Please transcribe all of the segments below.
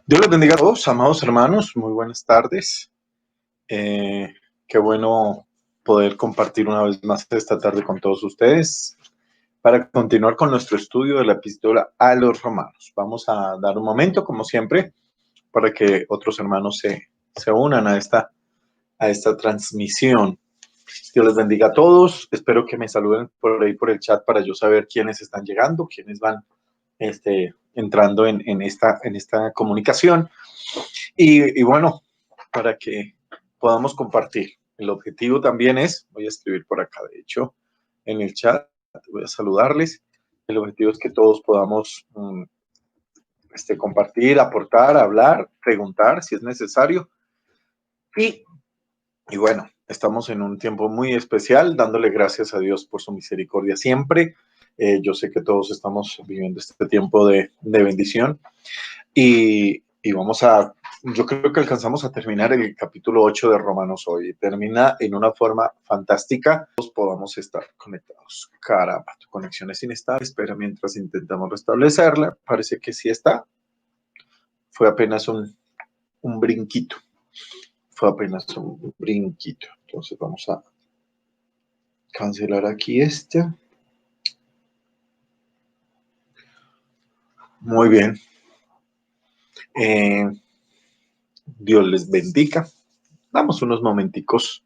Dios les bendiga a todos, amados hermanos, muy buenas tardes. Eh, Qué bueno poder compartir una vez más esta tarde con todos ustedes para continuar con nuestro estudio de la epístola a los romanos. Vamos a dar un momento, como siempre, para que otros hermanos se unan a esta transmisión. Dios les bendiga a todos. Espero que me saluden por ahí por el chat para yo saber quiénes están llegando, quiénes van entrando en esta comunicación. Y bueno, para que podamos compartir. El objetivo también es, voy a escribir por acá, de hecho, en el chat, voy a saludarles. El objetivo es que todos podamos compartir, aportar, hablar, preguntar si es necesario. Y, y bueno, estamos en un tiempo muy especial, dándole gracias a Dios por su misericordia siempre. Yo sé que todos estamos viviendo este tiempo de bendición. Y vamos a, yo creo que alcanzamos a terminar el capítulo 8 de Romanos hoy. Termina en una forma fantástica. Todos podamos estar conectados. Caramba, tu conexión es inestable. Espera mientras intentamos restablecerla. Parece que sí está. Fue apenas un brinquito. Fue apenas un brinquito. Entonces vamos a cancelar aquí este. Muy bien. Dios les bendiga. Damos unos momenticos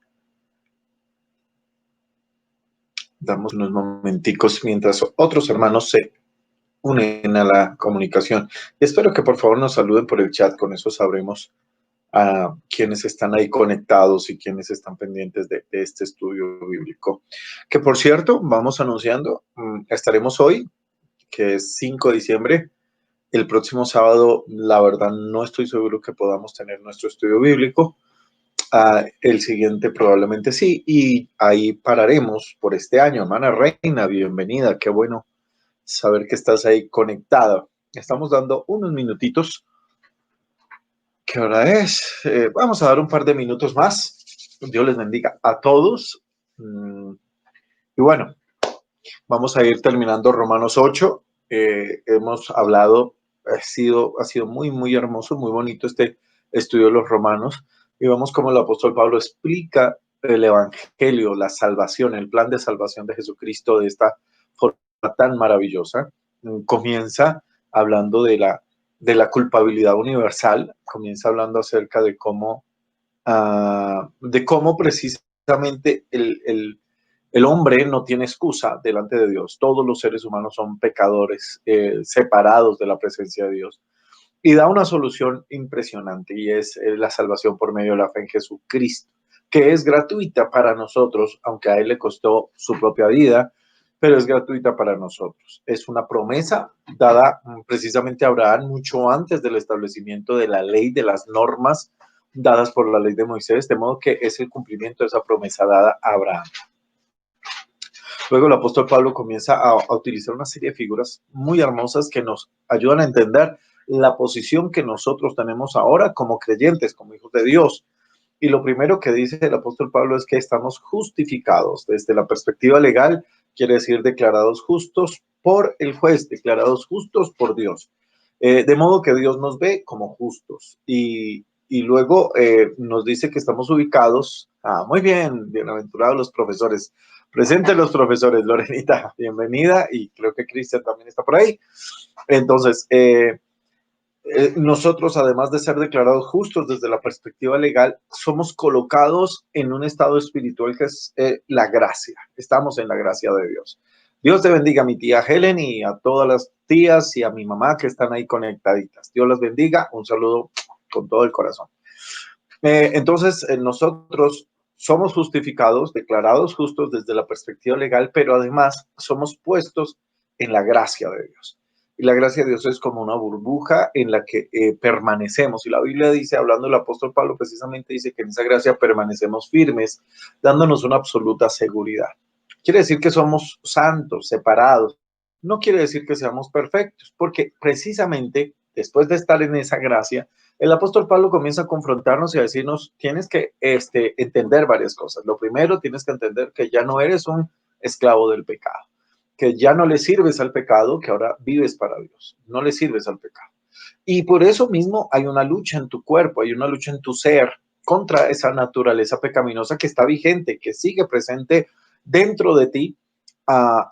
mientras otros hermanos se unen a la comunicación. Espero que por favor nos saluden por el chat, con eso sabremos a quienes están ahí conectados y quienes están pendientes de este estudio bíblico. Que por cierto, vamos anunciando, estaremos hoy, que es 5 de diciembre, el próximo sábado, la verdad no estoy seguro que podamos tener nuestro estudio bíblico. El siguiente probablemente sí, y ahí pararemos por este año. Hermana Reina, bienvenida, qué bueno saber que estás ahí conectada. Estamos dando unos minutitos. ¿Qué hora es? Vamos a dar un par de minutos más. Dios les bendiga a todos. Y bueno, vamos a ir terminando Romanos 8. Hemos hablado, ha sido muy, muy hermoso, muy bonito este estudio de los Romanos. Y vemos cómo el apóstol Pablo explica el evangelio, la salvación, el plan de salvación de Jesucristo de esta forma tan maravillosa. Comienza hablando de la culpabilidad universal, comienza hablando acerca de cómo precisamente el hombre no tiene excusa delante de Dios. Todos los seres humanos son pecadores, separados de la presencia de Dios. Y da una solución impresionante, y es la salvación por medio de la fe en Jesucristo, que es gratuita para nosotros, aunque a él le costó su propia vida, pero es gratuita para nosotros. Es una promesa dada precisamente a Abraham mucho antes del establecimiento de la ley, de las normas dadas por la ley de Moisés, de modo que es el cumplimiento de esa promesa dada a Abraham. Luego el apóstol Pablo comienza a utilizar una serie de figuras muy hermosas que nos ayudan a entender la posición que nosotros tenemos ahora como creyentes, como hijos de Dios. Y lo primero que dice el apóstol Pablo es que estamos justificados. Desde la perspectiva legal, quiere decir declarados justos por el juez, declarados justos por Dios. De modo que Dios nos ve como justos. Y luego nos dice que estamos ubicados. Muy bien, bienaventurados los profesores. Presente los profesores, Lorenita, bienvenida. Y creo que Cristian también está por ahí. Entonces, nosotros, además de ser declarados justos desde la perspectiva legal, somos colocados en un estado espiritual que es la gracia. Estamos en la gracia de Dios. Dios te bendiga a mi tía Helen y a todas las tías y a mi mamá que están ahí conectaditas. Dios las bendiga. Un saludo con todo el corazón. Entonces, nosotros somos justificados, declarados justos desde la perspectiva legal, pero además somos puestos en la gracia de Dios. Y la gracia de Dios es como una burbuja en la que permanecemos. Y la Biblia dice, hablando del apóstol Pablo, precisamente dice que en esa gracia permanecemos firmes, dándonos una absoluta seguridad. Quiere decir que somos santos, separados. No quiere decir que seamos perfectos, porque precisamente después de estar en esa gracia, el apóstol Pablo comienza a confrontarnos y a decirnos, tienes que entender varias cosas. Lo primero, tienes que entender que ya no eres un esclavo del pecado, que ya no le sirves al pecado, que ahora vives para Dios. No le sirves al pecado. Y por eso mismo hay una lucha en tu cuerpo, hay una lucha en tu ser contra esa naturaleza pecaminosa que está vigente, que sigue presente dentro de ti,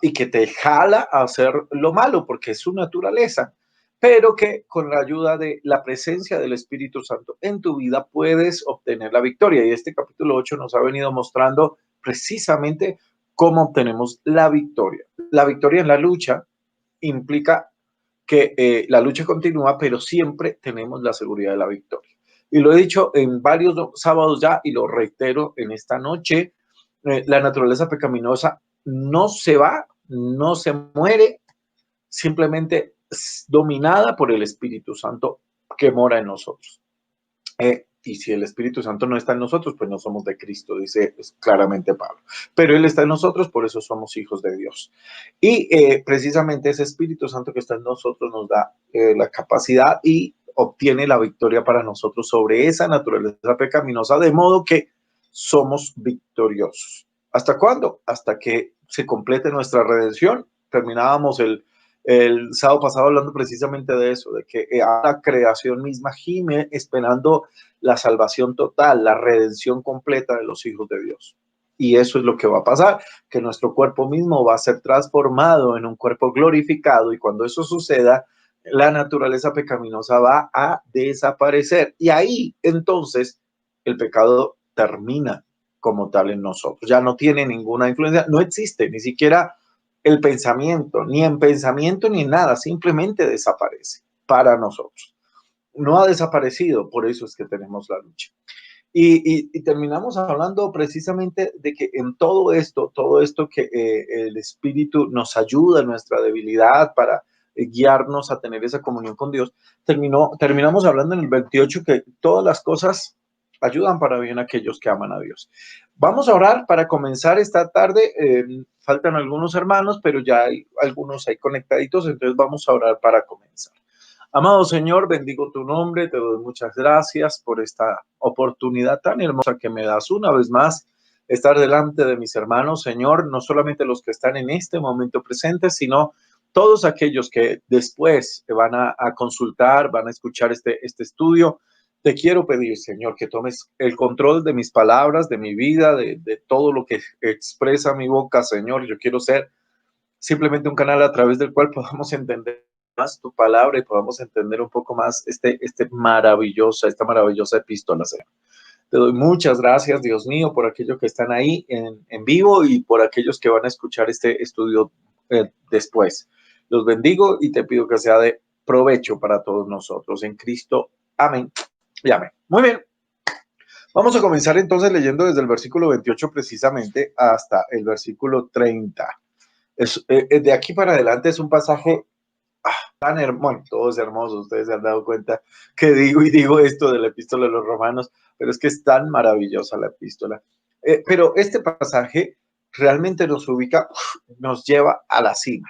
y que te jala a hacer lo malo porque es su naturaleza, pero que con la ayuda de la presencia del Espíritu Santo en tu vida puedes obtener la victoria. Y este capítulo 8 nos ha venido mostrando precisamente cómo obtenemos la victoria. La victoria en la lucha implica que la lucha continúa, pero siempre tenemos la seguridad de la victoria. Y lo he dicho en varios sábados ya y lo reitero en esta noche, la naturaleza pecaminosa no se va, no se muere, simplemente es dominada por el Espíritu Santo que mora en nosotros. Y si el Espíritu Santo no está en nosotros, pues no somos de Cristo, dice claramente Pablo. Pero Él está en nosotros, por eso somos hijos de Dios. Y precisamente ese Espíritu Santo que está en nosotros nos da la capacidad y obtiene la victoria para nosotros sobre esa naturaleza pecaminosa, de modo que somos victoriosos. ¿Hasta cuándo? Hasta que se complete nuestra redención. Terminábamos el sábado pasado hablando precisamente de eso, de que la creación misma gime esperando la salvación total, la redención completa de los hijos de Dios. Y eso es lo que va a pasar, que nuestro cuerpo mismo va a ser transformado en un cuerpo glorificado, y cuando eso suceda, la naturaleza pecaminosa va a desaparecer. Y ahí entonces el pecado termina como tal en nosotros. Ya no tiene ninguna influencia, no existe ni siquiera el pensamiento, ni en pensamiento ni en nada, simplemente desaparece para nosotros. No ha desaparecido, por eso es que tenemos la lucha. Y terminamos hablando precisamente de que en todo esto que el Espíritu nos ayuda en nuestra debilidad para guiarnos a tener esa comunión con Dios, terminamos hablando en el 28 que todas las cosas ayudan para bien a aquellos que aman a Dios. Vamos a orar para comenzar esta tarde. Faltan algunos hermanos, pero ya hay algunos ahí conectaditos, entonces vamos a orar para comenzar. Amado Señor, bendigo tu nombre, te doy muchas gracias por esta oportunidad tan hermosa que me das una vez más, estar delante de mis hermanos, Señor, no solamente los que están en este momento presentes, sino todos aquellos que después van a consultar, van a escuchar este estudio. Te quiero pedir, Señor, que tomes el control de mis palabras, de mi vida, de todo lo que expresa mi boca, Señor. Yo quiero ser simplemente un canal a través del cual podamos entender más tu palabra y podamos entender un poco más esta maravillosa epístola, Señor. Te doy muchas gracias, Dios mío, por aquellos que están ahí en vivo y por aquellos que van a escuchar este estudio después. Los bendigo y te pido que sea de provecho para todos nosotros. En Cristo, amén y amén. Muy bien. Vamos a comenzar entonces leyendo desde el versículo 28 precisamente hasta el versículo 30. De aquí para adelante es un pasaje tan hermoso, bueno, todo es hermoso, ustedes se han dado cuenta que digo esto de la epístola de los romanos, pero es que es tan maravillosa la epístola. Pero este pasaje realmente nos ubica, nos lleva a la cima.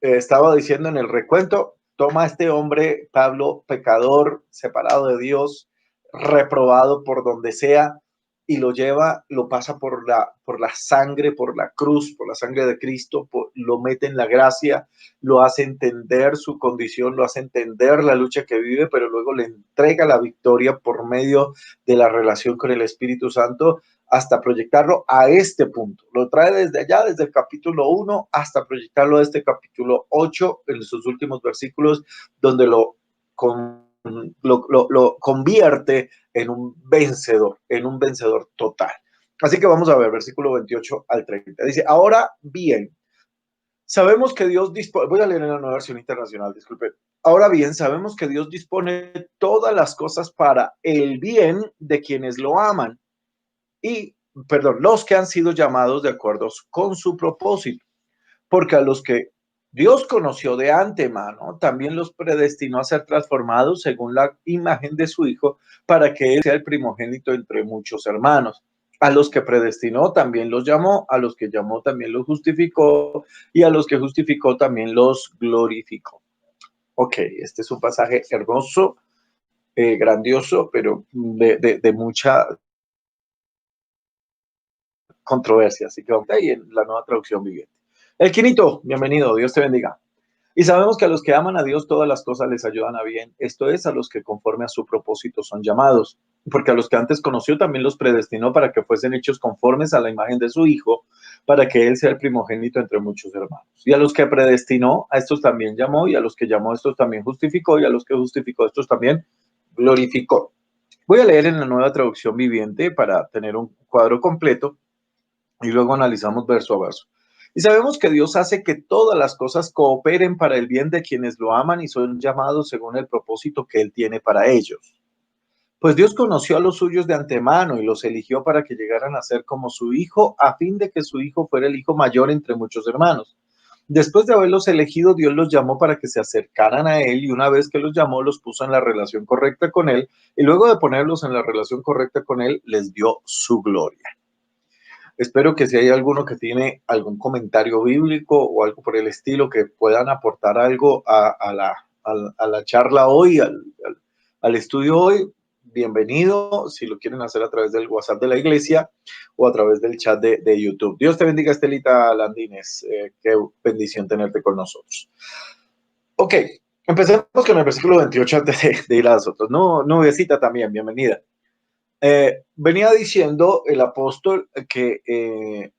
Estaba diciendo en el recuento, toma a este hombre, Pablo, pecador, separado de Dios, reprobado por donde sea, y lo lleva, lo pasa por la sangre, por la cruz, por la sangre de Cristo, lo mete en la gracia, lo hace entender su condición, lo hace entender la lucha que vive, pero luego le entrega la victoria por medio de la relación con el Espíritu Santo, hasta proyectarlo a este punto. Lo trae desde allá, desde el capítulo 1, hasta proyectarlo a este capítulo 8, en sus últimos versículos, donde lo convierte en un vencedor total. Así que vamos a ver, versículo 28 al 30. Dice, ahora bien, sabemos que Dios dispone, voy a leer en la Nueva Versión Internacional, disculpe. Ahora bien, sabemos que Dios dispone todas las cosas para el bien de quienes lo aman los que han sido llamados de acuerdo con su propósito, porque a los que Dios conoció de antemano, también los predestinó a ser transformados según la imagen de su Hijo, para que Él sea el primogénito entre muchos hermanos. A los que predestinó también los llamó, a los que llamó también los justificó, y a los que justificó también los glorificó. Ok, este es un pasaje hermoso, grandioso, pero de mucha controversia, así que vamos ahí en la Nueva Traducción Viviente. El Quinito, bienvenido, Dios te bendiga. Y sabemos que a los que aman a Dios todas las cosas les ayudan a bien. Esto es, a los que conforme a su propósito son llamados. Porque a los que antes conoció también los predestinó para que fuesen hechos conformes a la imagen de su Hijo, para que Él sea el primogénito entre muchos hermanos. Y a los que predestinó, a estos también llamó, y a los que llamó, a estos también justificó, y a los que justificó, a estos también glorificó. Voy a leer en la Nueva Traducción Viviente para tener un cuadro completo y luego analizamos verso a verso. Y sabemos que Dios hace que todas las cosas cooperen para el bien de quienes lo aman y son llamados según el propósito que Él tiene para ellos. Pues Dios conoció a los suyos de antemano y los eligió para que llegaran a ser como su Hijo, a fin de que su Hijo fuera el hijo mayor entre muchos hermanos. Después de haberlos elegido, Dios los llamó para que se acercaran a Él y una vez que los llamó, los puso en la relación correcta con Él y luego de ponerlos en la relación correcta con Él, les dio su gloria. Espero que si hay alguno que tiene algún comentario bíblico o algo por el estilo que puedan aportar algo a la charla hoy, al estudio hoy, bienvenido. Si lo quieren hacer a través del WhatsApp de la iglesia o a través del chat de YouTube. Dios te bendiga, Estelita Landines. Qué bendición tenerte con nosotros. Ok, empecemos con el versículo 28 antes de ir a las otras. No, Nuevecita también, bienvenida. Venía diciendo el apóstol que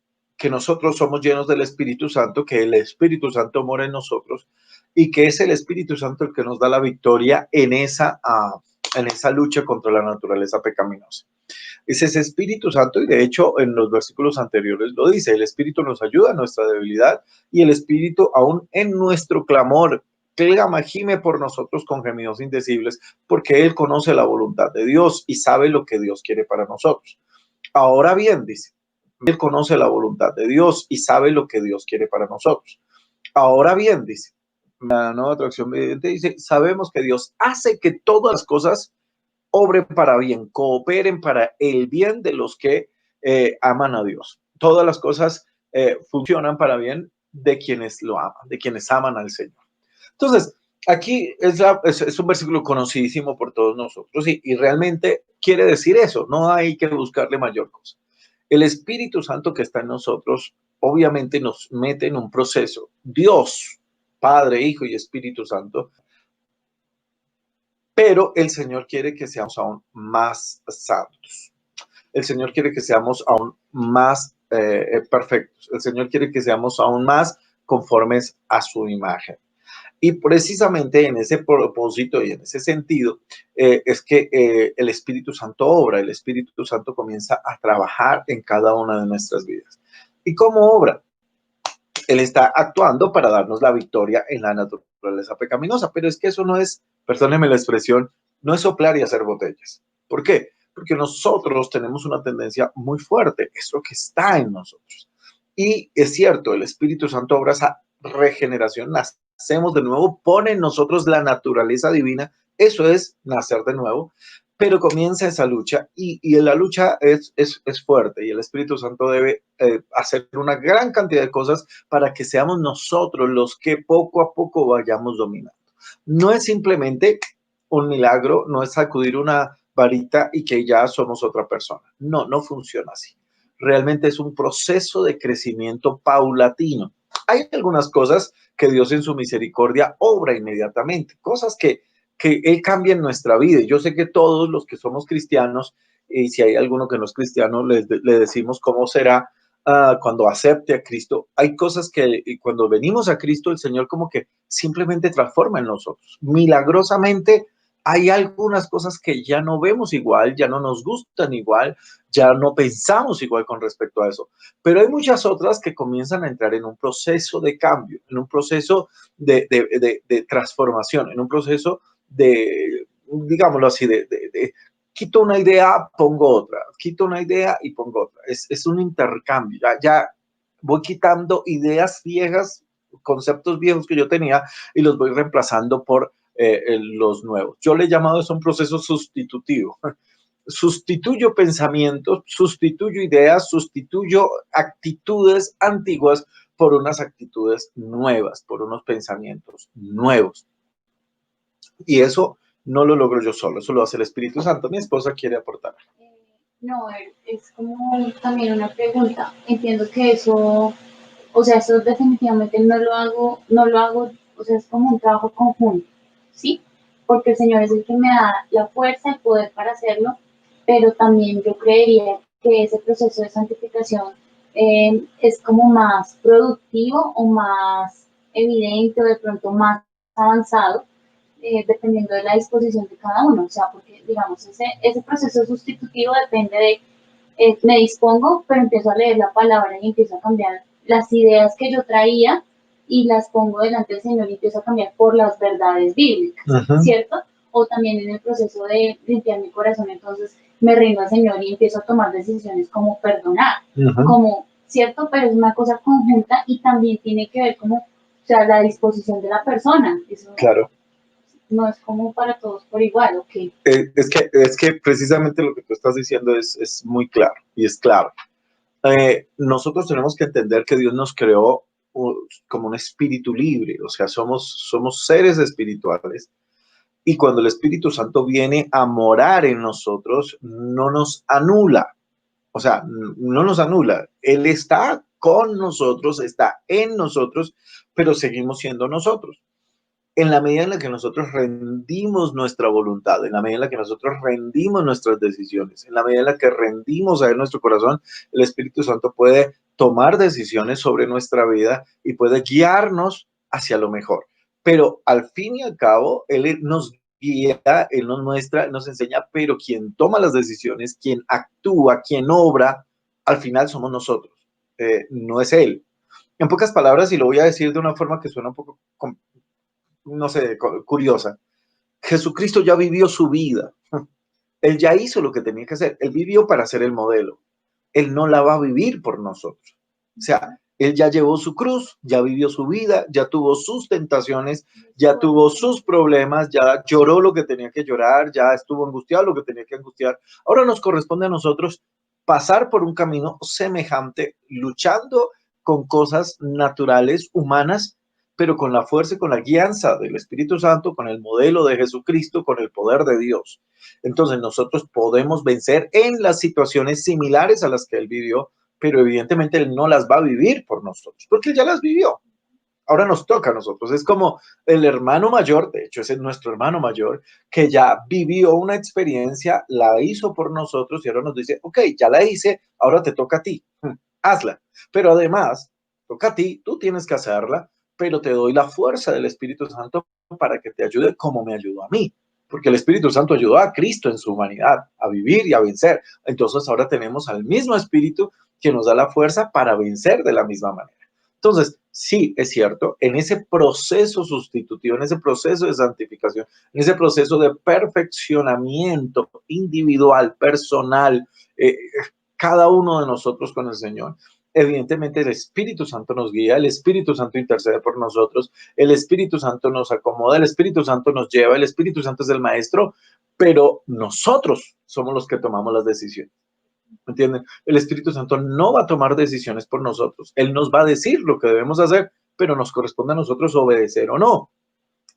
nosotros somos llenos del Espíritu Santo, que el Espíritu Santo mora en nosotros y que es el Espíritu Santo el que nos da la victoria en esa lucha contra la naturaleza pecaminosa. Es ese Espíritu Santo y de hecho en los versículos anteriores lo dice, el Espíritu nos ayuda en nuestra debilidad y el Espíritu aún en nuestro clamor clama, gime por nosotros con gemidos indecibles, porque Él conoce la voluntad de Dios y sabe lo que Dios quiere para nosotros. Ahora bien, dice, Él conoce la voluntad de Dios y sabe lo que Dios quiere para nosotros. Ahora bien, dice, la Nueva Traducción Viviente dice, sabemos que Dios hace que todas las cosas obren para bien, cooperen para el bien de los que aman a Dios. Todas las cosas funcionan para bien de quienes lo aman, de quienes aman al Señor. Entonces, aquí es un versículo conocidísimo por todos nosotros y realmente quiere decir eso, no hay que buscarle mayor cosa. El Espíritu Santo que está en nosotros obviamente nos mete en un proceso. Dios, Padre, Hijo y Espíritu Santo, pero el Señor quiere que seamos aún más santos. El Señor quiere que seamos aún más perfectos. El Señor quiere que seamos aún más conformes a su imagen. Y precisamente en ese propósito y en ese sentido es que el Espíritu Santo obra, el Espíritu Santo comienza a trabajar en cada una de nuestras vidas. ¿Y cómo obra? Él está actuando para darnos la victoria en la naturaleza pecaminosa, pero es que eso no es, perdónenme la expresión, no es soplar y hacer botellas. ¿Por qué? Porque nosotros tenemos una tendencia muy fuerte, es lo que está en nosotros. Y es cierto, el Espíritu Santo obra esa regeneración, nacemos de nuevo, pone en nosotros la naturaleza divina, eso es nacer de nuevo, pero comienza esa lucha y la lucha es fuerte y el Espíritu Santo debe hacer una gran cantidad de cosas para que seamos nosotros los que poco a poco vayamos dominando. No es simplemente un milagro, no es sacudir una varita y que ya somos otra persona. No, no funciona así. Realmente es un proceso de crecimiento paulatino. Hay algunas cosas que Dios en su misericordia obra inmediatamente, cosas que Él cambia en nuestra vida. Y yo sé que todos los que somos cristianos, y si hay alguno que no es cristiano, le decimos cómo será cuando acepte a Cristo. Hay cosas que cuando venimos a Cristo, el Señor como que simplemente transforma en nosotros. Milagrosamente, hay algunas cosas que ya no vemos igual, ya no nos gustan igual, ya no pensamos igual con respecto a eso. Pero hay muchas otras que comienzan a entrar en un proceso de cambio, en un proceso de transformación, en un proceso digámoslo así, quito una idea, pongo otra, quito una idea y pongo otra. Es un intercambio. Ya voy quitando ideas viejas, conceptos viejos que yo tenía y los voy reemplazando por los nuevos. Yo le he llamado eso un proceso sustitutivo. Sustituyo pensamientos, sustituyo ideas, sustituyo actitudes antiguas por unas actitudes nuevas, por unos pensamientos nuevos. Y eso no lo logro yo solo, eso lo hace el Espíritu Santo. Mi esposa quiere aportar. No, es como también una pregunta. Entiendo que eso, o sea, eso definitivamente no lo hago o sea, es como un trabajo conjunto, ¿sí? Porque el Señor es el que me da la fuerza, el poder para hacerlo, pero también yo creería que ese proceso de santificación es como más productivo o más evidente o de pronto más avanzado, dependiendo de la disposición de cada uno. O sea, porque digamos, ese proceso sustitutivo depende de, me dispongo, pero empiezo a leer la palabra y empiezo a cambiar las ideas que yo traía y las pongo delante del Señor y empiezo a cambiar por las verdades bíblicas, ¿cierto? O también en el proceso de limpiar mi corazón, entonces me rindo al Señor y empiezo a tomar decisiones como perdonar, como, ¿cierto? Pero es una cosa conjunta y también tiene que ver como, o sea, la disposición de la persona. Eso Claro. no es como para todos por igual, ¿ok? Es que precisamente lo que tú estás diciendo es muy claro y es claro. Nosotros tenemos que entender que Dios nos creó como un espíritu libre, o sea, somos seres espirituales y cuando el Espíritu Santo viene a morar en nosotros, no nos anula, o sea, no nos anula, Él está con nosotros, está en nosotros, pero seguimos siendo nosotros. En la medida en la que nosotros rendimos nuestra voluntad, en la medida en la que nosotros rendimos nuestras decisiones, en la medida en la que rendimos a él nuestro corazón, el Espíritu Santo puede tomar decisiones sobre nuestra vida y puede guiarnos hacia lo mejor. Pero al fin y al cabo, Él nos guía, Él nos muestra, nos enseña, pero quien toma las decisiones, quien actúa, quien obra, al final somos nosotros, no es Él. En pocas palabras, y lo voy a decir de una forma que suena un poco no sé, curiosa. Jesucristo ya vivió su vida. Él ya hizo lo que tenía que hacer. Él vivió para ser el modelo. Él no la va a vivir por nosotros. O sea, él ya llevó su cruz, ya vivió su vida, ya tuvo sus tentaciones, ya tuvo sus problemas, ya lloró lo que tenía que llorar, ya estuvo angustiado lo que tenía que angustiar. Ahora nos corresponde a nosotros pasar por un camino semejante, luchando con cosas naturales, humanas, pero con la fuerza y con la guianza del Espíritu Santo, con el modelo de Jesucristo, con el poder de Dios. Entonces nosotros podemos vencer en las situaciones similares a las que él vivió, pero evidentemente él no las va a vivir por nosotros, porque él ya las vivió. Ahora nos toca a nosotros. Es como el hermano mayor, de hecho ese es nuestro hermano mayor, que ya vivió una experiencia, la hizo por nosotros y ahora nos dice, ok, ya la hice, ahora te toca a ti, hazla. Pero además, toca a ti, tú tienes que hacerla, pero te doy la fuerza del Espíritu Santo para que te ayude como me ayudó a mí. Porque el Espíritu Santo ayudó a Cristo en su humanidad a vivir y a vencer. Entonces ahora tenemos al mismo Espíritu que nos da la fuerza para vencer de la misma manera. Entonces, sí, es cierto, en ese proceso sustitutivo, en ese proceso de santificación, en ese proceso de perfeccionamiento individual, personal, cada uno de nosotros con el Señor, evidentemente el Espíritu Santo nos guía, el Espíritu Santo intercede por nosotros, el Espíritu Santo nos acomoda, el Espíritu Santo nos lleva, el Espíritu Santo es el maestro, pero nosotros somos los que tomamos las decisiones. ¿Entienden? El Espíritu Santo no va a tomar decisiones por nosotros. Él nos va a decir lo que debemos hacer, pero nos corresponde a nosotros obedecer o no.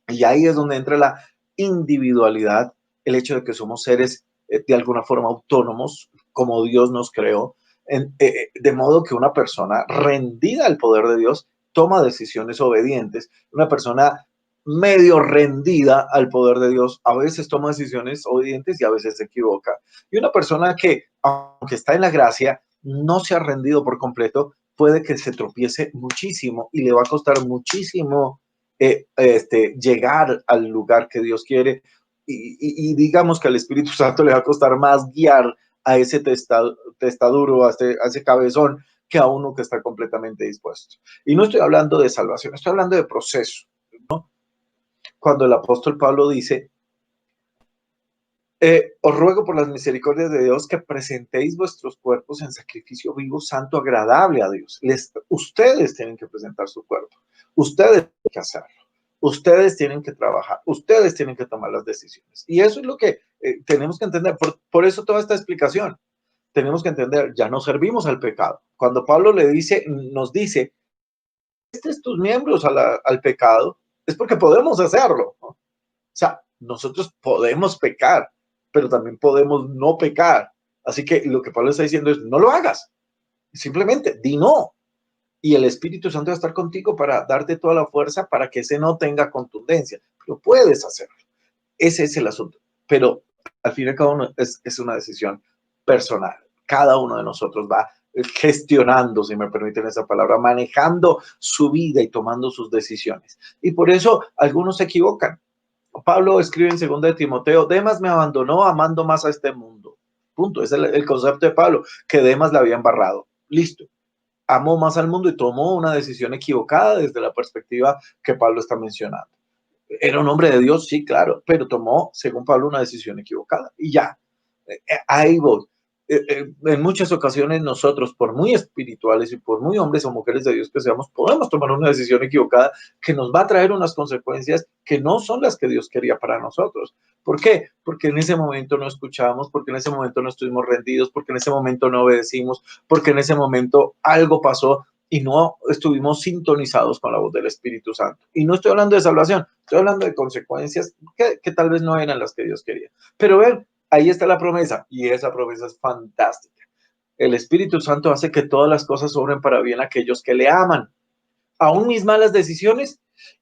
Y ahí es donde entra la individualidad, el hecho de que somos seres de alguna forma autónomos, como Dios nos creó, de modo que una persona rendida al poder de Dios toma decisiones obedientes. Una persona medio rendida al poder de Dios a veces toma decisiones obedientes y a veces se equivoca. Y una persona que, aunque está en la gracia, no se ha rendido por completo, puede que se tropiece muchísimo y le va a costar muchísimo llegar al lugar que Dios quiere y digamos que al Espíritu Santo le va a costar más guiar a ese testaduro, a ese cabezón, que a uno que está completamente dispuesto. Y no estoy hablando de salvación, estoy hablando de proceso, ¿no? Cuando el apóstol Pablo dice, os ruego por las misericordias de Dios que presentéis vuestros cuerpos en sacrificio vivo, santo, agradable a Dios. Ustedes tienen que presentar su cuerpo, ustedes tienen que hacerlo, ustedes tienen que trabajar, ustedes tienen que tomar las decisiones. Y eso es lo que tenemos que entender. Por eso toda esta explicación. Tenemos que entender, ya no servimos al pecado. Cuando Pablo nos dice, estos tus miembros al pecado, es porque podemos hacerlo, ¿no? O sea, nosotros podemos pecar, pero también podemos no pecar. Así que lo que Pablo está diciendo es, no lo hagas. Simplemente di no. y el Espíritu Santo va a estar contigo para darte toda la fuerza para que ese no tenga contundencia. Pero puedes hacerlo. Ese es el asunto. Pero al fin y al cabo es una decisión personal. Cada uno de nosotros va gestionando, si me permiten esa palabra, manejando su vida y tomando sus decisiones. Y por eso algunos se equivocan. Pablo escribe en 2 de Timoteo, Demas me abandonó amando más a este mundo. Punto. Es el concepto de Pablo, que Demas la había embarrado. Listo. Amó más al mundo y tomó una decisión equivocada desde la perspectiva que Pablo está mencionando. Era un hombre de Dios, sí, claro, pero tomó, según Pablo, una decisión equivocada. Y ya, ahí voy. En muchas ocasiones nosotros, por muy espirituales y por muy hombres o mujeres de Dios que seamos, podemos tomar una decisión equivocada que nos va a traer unas consecuencias que no son las que Dios quería para nosotros. ¿Por qué? Porque en ese momento no escuchamos, porque en ese momento no estuvimos rendidos, porque en ese momento no obedecimos, porque en ese momento algo pasó y no estuvimos sintonizados con la voz del Espíritu Santo. Y no estoy hablando de salvación, estoy hablando de consecuencias que tal vez no eran las que Dios quería. Pero ven, ahí está la promesa y esa promesa es fantástica. El Espíritu Santo hace que todas las cosas obren para bien a aquellos que le aman. Aún mis malas decisiones,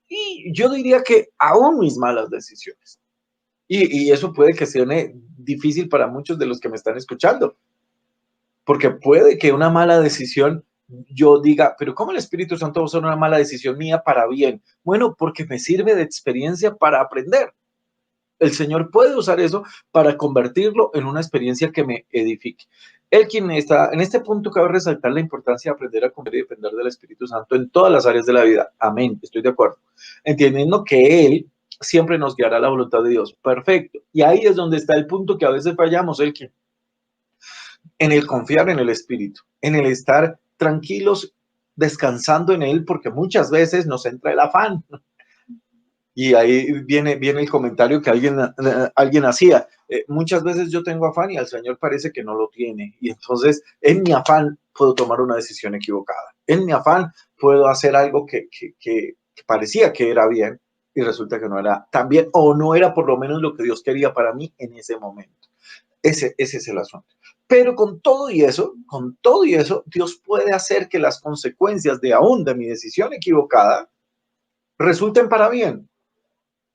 y yo diría que aún mis malas decisiones. Y eso puede que sea difícil para muchos de los que me están escuchando, porque puede que una mala decisión yo diga, pero ¿cómo el Espíritu Santo va a usar una mala decisión mía para bien? Bueno, porque me sirve de experiencia para aprender. El Señor puede usar eso para convertirlo en una experiencia que me edifique. Él quien está, en este punto cabe resaltar la importancia de aprender a confiar y depender del Espíritu Santo en todas las áreas de la vida. Amén, estoy de acuerdo. Entendiendo que Él siempre nos guiará a la voluntad de Dios. Perfecto. Y ahí es donde está el punto que a veces fallamos, el que en el confiar en el Espíritu, en el estar tranquilos, descansando en Él, porque muchas veces nos entra el afán. Y ahí viene el comentario que alguien hacía. Muchas veces yo tengo afán y al Señor parece que no lo tiene. Y entonces en mi afán puedo tomar una decisión equivocada. En mi afán puedo hacer algo que parecía que era bien y resulta que no era tan bien o no era por lo menos lo que Dios quería para mí en ese momento. Ese es el asunto. Pero con todo y eso, Dios puede hacer que las consecuencias de aún de mi decisión equivocada resulten para bien.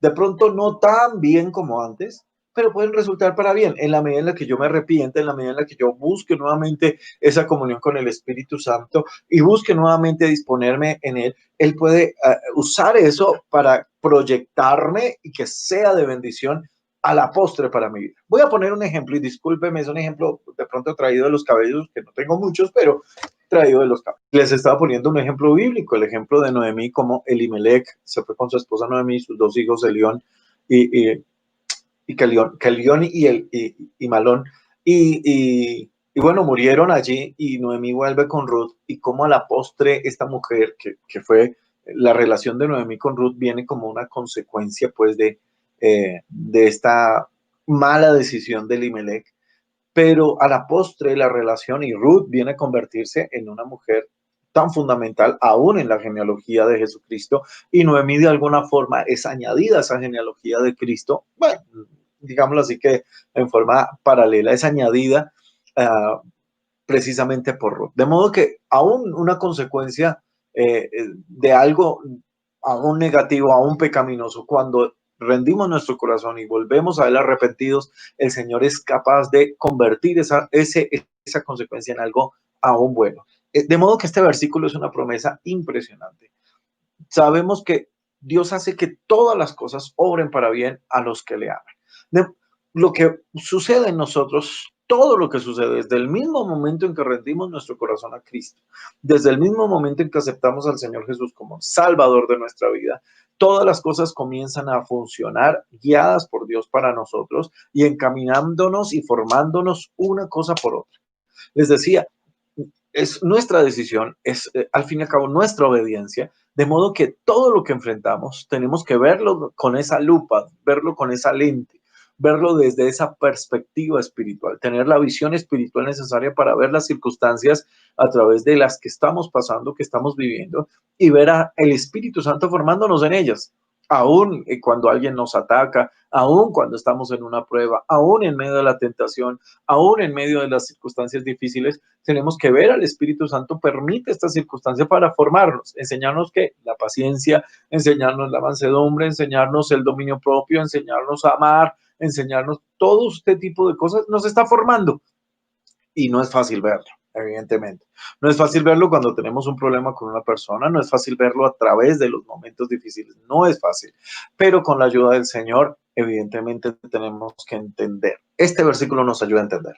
De pronto no tan bien como antes, pero pueden resultar para bien en la medida en la que yo me arrepienta, en la medida en la que yo busque nuevamente esa comunión con el Espíritu Santo y busque nuevamente disponerme en Él. Él puede usar eso para proyectarme y que sea de bendición a la postre para mi vida. Voy a poner un ejemplo y discúlpeme, es un ejemplo de pronto traído de los cabellos, que no tengo muchos, pero traído de los cabellos. Les estaba poniendo un ejemplo bíblico, el ejemplo de Noemí, como Elimelech se fue con su esposa Noemí, sus dos hijos, Elión y Kelión y Malón, y bueno, murieron allí y Noemí vuelve con Ruth y como a la postre esta mujer que fue la relación de Noemí con Ruth viene como una consecuencia pues de esta mala decisión de Elimelech, pero a la postre la relación y Ruth viene a convertirse en una mujer tan fundamental aún en la genealogía de Jesucristo y Noemí de alguna forma es añadida a esa genealogía de Cristo, bueno, digámoslo así que en forma paralela es añadida precisamente por Ruth. De modo que aún una consecuencia de algo aún negativo, aún pecaminoso, cuando rendimos nuestro corazón y volvemos a él arrepentidos, el Señor es capaz de convertir esa consecuencia en algo aún bueno. De modo que este versículo es una promesa impresionante. Sabemos que Dios hace que todas las cosas obren para bien a los que le aman. Lo que sucede en nosotros, todo lo que sucede desde el mismo momento en que rendimos nuestro corazón a Cristo, desde el mismo momento en que aceptamos al Señor Jesús como Salvador de nuestra vida, todas las cosas comienzan a funcionar guiadas por Dios para nosotros y encaminándonos y formándonos una cosa por otra. Les decía, es nuestra decisión, es al fin y al cabo nuestra obediencia, de modo que todo lo que enfrentamos tenemos que verlo con esa lupa, verlo con esa lente, verlo desde esa perspectiva espiritual, tener la visión espiritual necesaria para ver las circunstancias a través de las que estamos pasando, que estamos viviendo, y ver al Espíritu Santo formándonos en ellas. Aún cuando alguien nos ataca, aún cuando estamos en una prueba, aún en medio de la tentación, aún en medio de las circunstancias difíciles, tenemos que ver al Espíritu Santo permite esta circunstancia para formarnos, enseñarnos que la paciencia, enseñarnos la mansedumbre, enseñarnos el dominio propio, enseñarnos a amar, enseñarnos todo este tipo de cosas, nos está formando. Y no es fácil verlo, evidentemente. No es fácil verlo cuando tenemos un problema con una persona, no es fácil verlo a través de los momentos difíciles, no es fácil. Pero con la ayuda del Señor, evidentemente tenemos que entender. Este versículo nos ayuda a entender.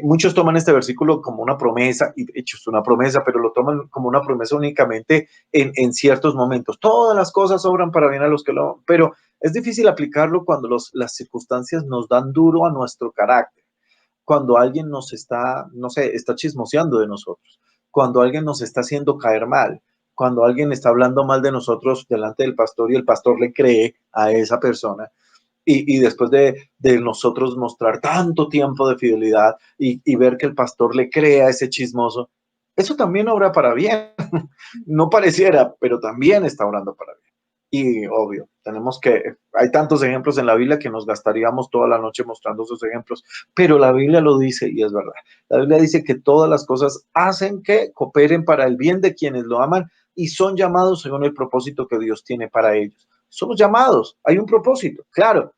Muchos toman este versículo como una promesa, y de hecho es una promesa, pero lo toman como una promesa únicamente en ciertos momentos. Todas las cosas obran para bien a los que lo aman, pero es difícil aplicarlo cuando las circunstancias nos dan duro a nuestro carácter, cuando alguien nos está, no sé, está chismoseando de nosotros, cuando alguien nos está haciendo caer mal, cuando alguien está hablando mal de nosotros delante del pastor y el pastor le cree a esa persona. Y después de nosotros mostrar tanto tiempo de fidelidad y ver que el pastor le cree a ese chismoso, eso también obra para bien. No pareciera, pero también está obrando para bien. Y obvio, hay tantos ejemplos en la Biblia que nos gastaríamos toda la noche mostrando esos ejemplos, pero la Biblia lo dice y es verdad. La Biblia dice que todas las cosas hacen que cooperen para el bien de quienes lo aman y son llamados según el propósito que Dios tiene para ellos. Somos llamados, hay un propósito, claro.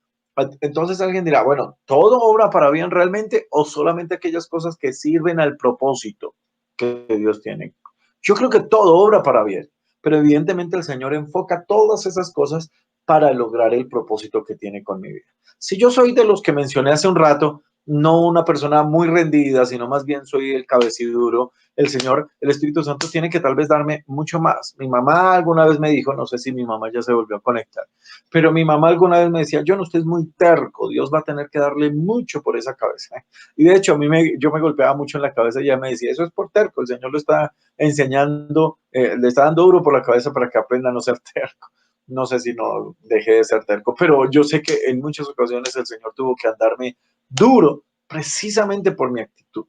Entonces alguien dirá, bueno, ¿todo obra para bien realmente o solamente aquellas cosas que sirven al propósito que Dios tiene? Yo creo que todo obra para bien, pero evidentemente el Señor enfoca todas esas cosas para lograr el propósito que tiene con mi vida. Si yo soy de los que mencioné hace un rato, no una persona muy rendida, sino más bien soy el cabeciduro, el Señor, el Espíritu Santo tiene que tal vez darme mucho más. Mi mamá alguna vez me dijo, no sé si mi mamá ya se volvió a conectar, pero mi mamá alguna vez me decía, John, usted es muy terco, Dios va a tener que darle mucho por esa cabeza. Y de hecho, yo me golpeaba mucho en la cabeza y ella me decía, eso es por terco, el Señor lo está enseñando, le está dando duro por la cabeza para que aprenda a no ser terco. No sé si no dejé de ser terco, pero yo sé que en muchas ocasiones el Señor tuvo que andarme duro precisamente por mi actitud.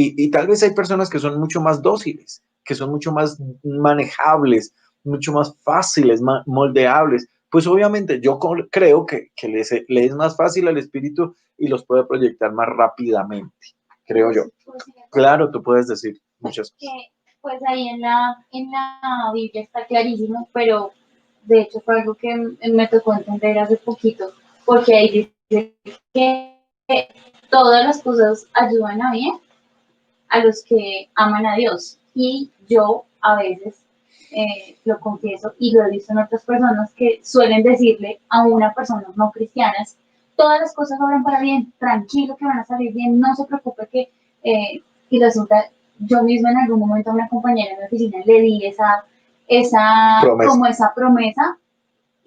Y tal vez hay personas que son mucho más dóciles, que son mucho más manejables, mucho más fáciles, moldeables. Pues obviamente yo creo que le es más fácil al espíritu y los puede proyectar más rápidamente, creo yo. Claro, tú puedes decir muchas cosas. Pues ahí en la Biblia está clarísimo, pero de hecho fue algo que me tocó entender hace poquito, porque ahí dice que todas las cosas ayudan a bien a los que aman a Dios. Y yo a veces lo confieso y lo he visto en otras personas que suelen decirle a una persona no cristianas, todas las cosas obran para bien, tranquilo que van a salir bien, no se preocupe que... y resulta, yo misma en algún momento a una compañera en mi oficina le di esa promesa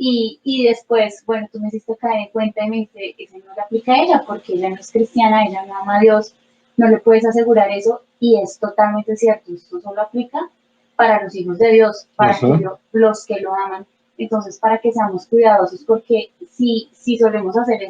y después, bueno, tú me hiciste caer en cuenta y me dijiste, eso no le aplica a ella porque ella no es cristiana, ella no ama a Dios, no le puedes asegurar eso y es totalmente cierto, esto solo aplica para los hijos de Dios, para los que lo aman. Entonces, para que seamos cuidadosos, porque si solemos hacer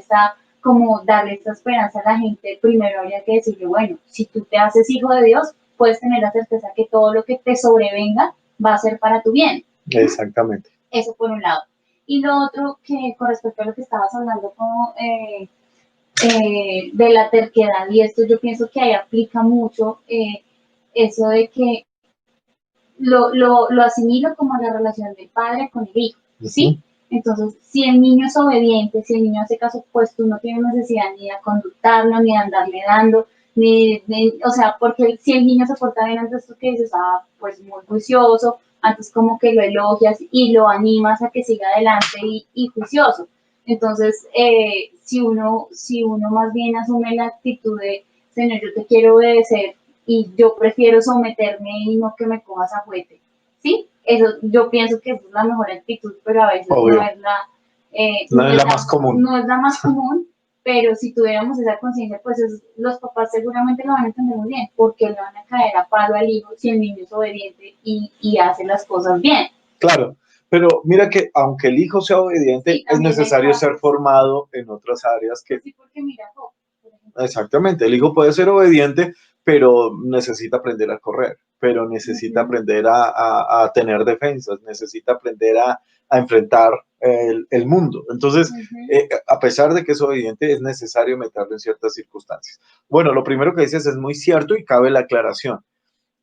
como darle esta esperanza a la gente, primero habría que decirle, bueno, si tú te haces hijo de Dios, puedes tener la certeza que todo lo que te sobrevenga va a ser para tu bien. Exactamente. Eso por un lado. Y lo otro, que con respecto a lo que estabas hablando como, de la terquedad, y esto yo pienso que ahí aplica mucho eso de que lo asimilo como la relación del padre con el hijo, ¿sí? Entonces, si el niño es obediente, si el niño hace caso, pues tú no tienes necesidad ni de conductarlo, ni de andarle dando, o sea, porque si el niño se porta bien, antes tú que dices, pues muy juicioso, antes como que lo elogias y lo animas a que siga adelante y juicioso. Entonces, si uno más bien asume la actitud de, Señor, yo te quiero obedecer, y yo prefiero someterme y no que me cojas a juguete, ¿sí? Eso, yo pienso que esa es la mejor actitud, pero a veces obvio, no es la más común. No es la más común, pero si tuviéramos esa conciencia, pues los papás seguramente lo van a entender muy bien, porque le van a caer a palo al hijo si el niño es obediente y hace las cosas bien. Claro, pero mira que aunque el hijo sea obediente, sí, es necesario ser formado en otras áreas que... Sí, porque mira, exactamente, el hijo puede ser obediente, pero necesita aprender a correr, pero necesita aprender a tener defensas, necesita aprender a enfrentar el mundo. Entonces, a pesar de que es obediente, es necesario meterlo en ciertas circunstancias. Bueno, lo primero que dices es muy cierto y cabe la aclaración.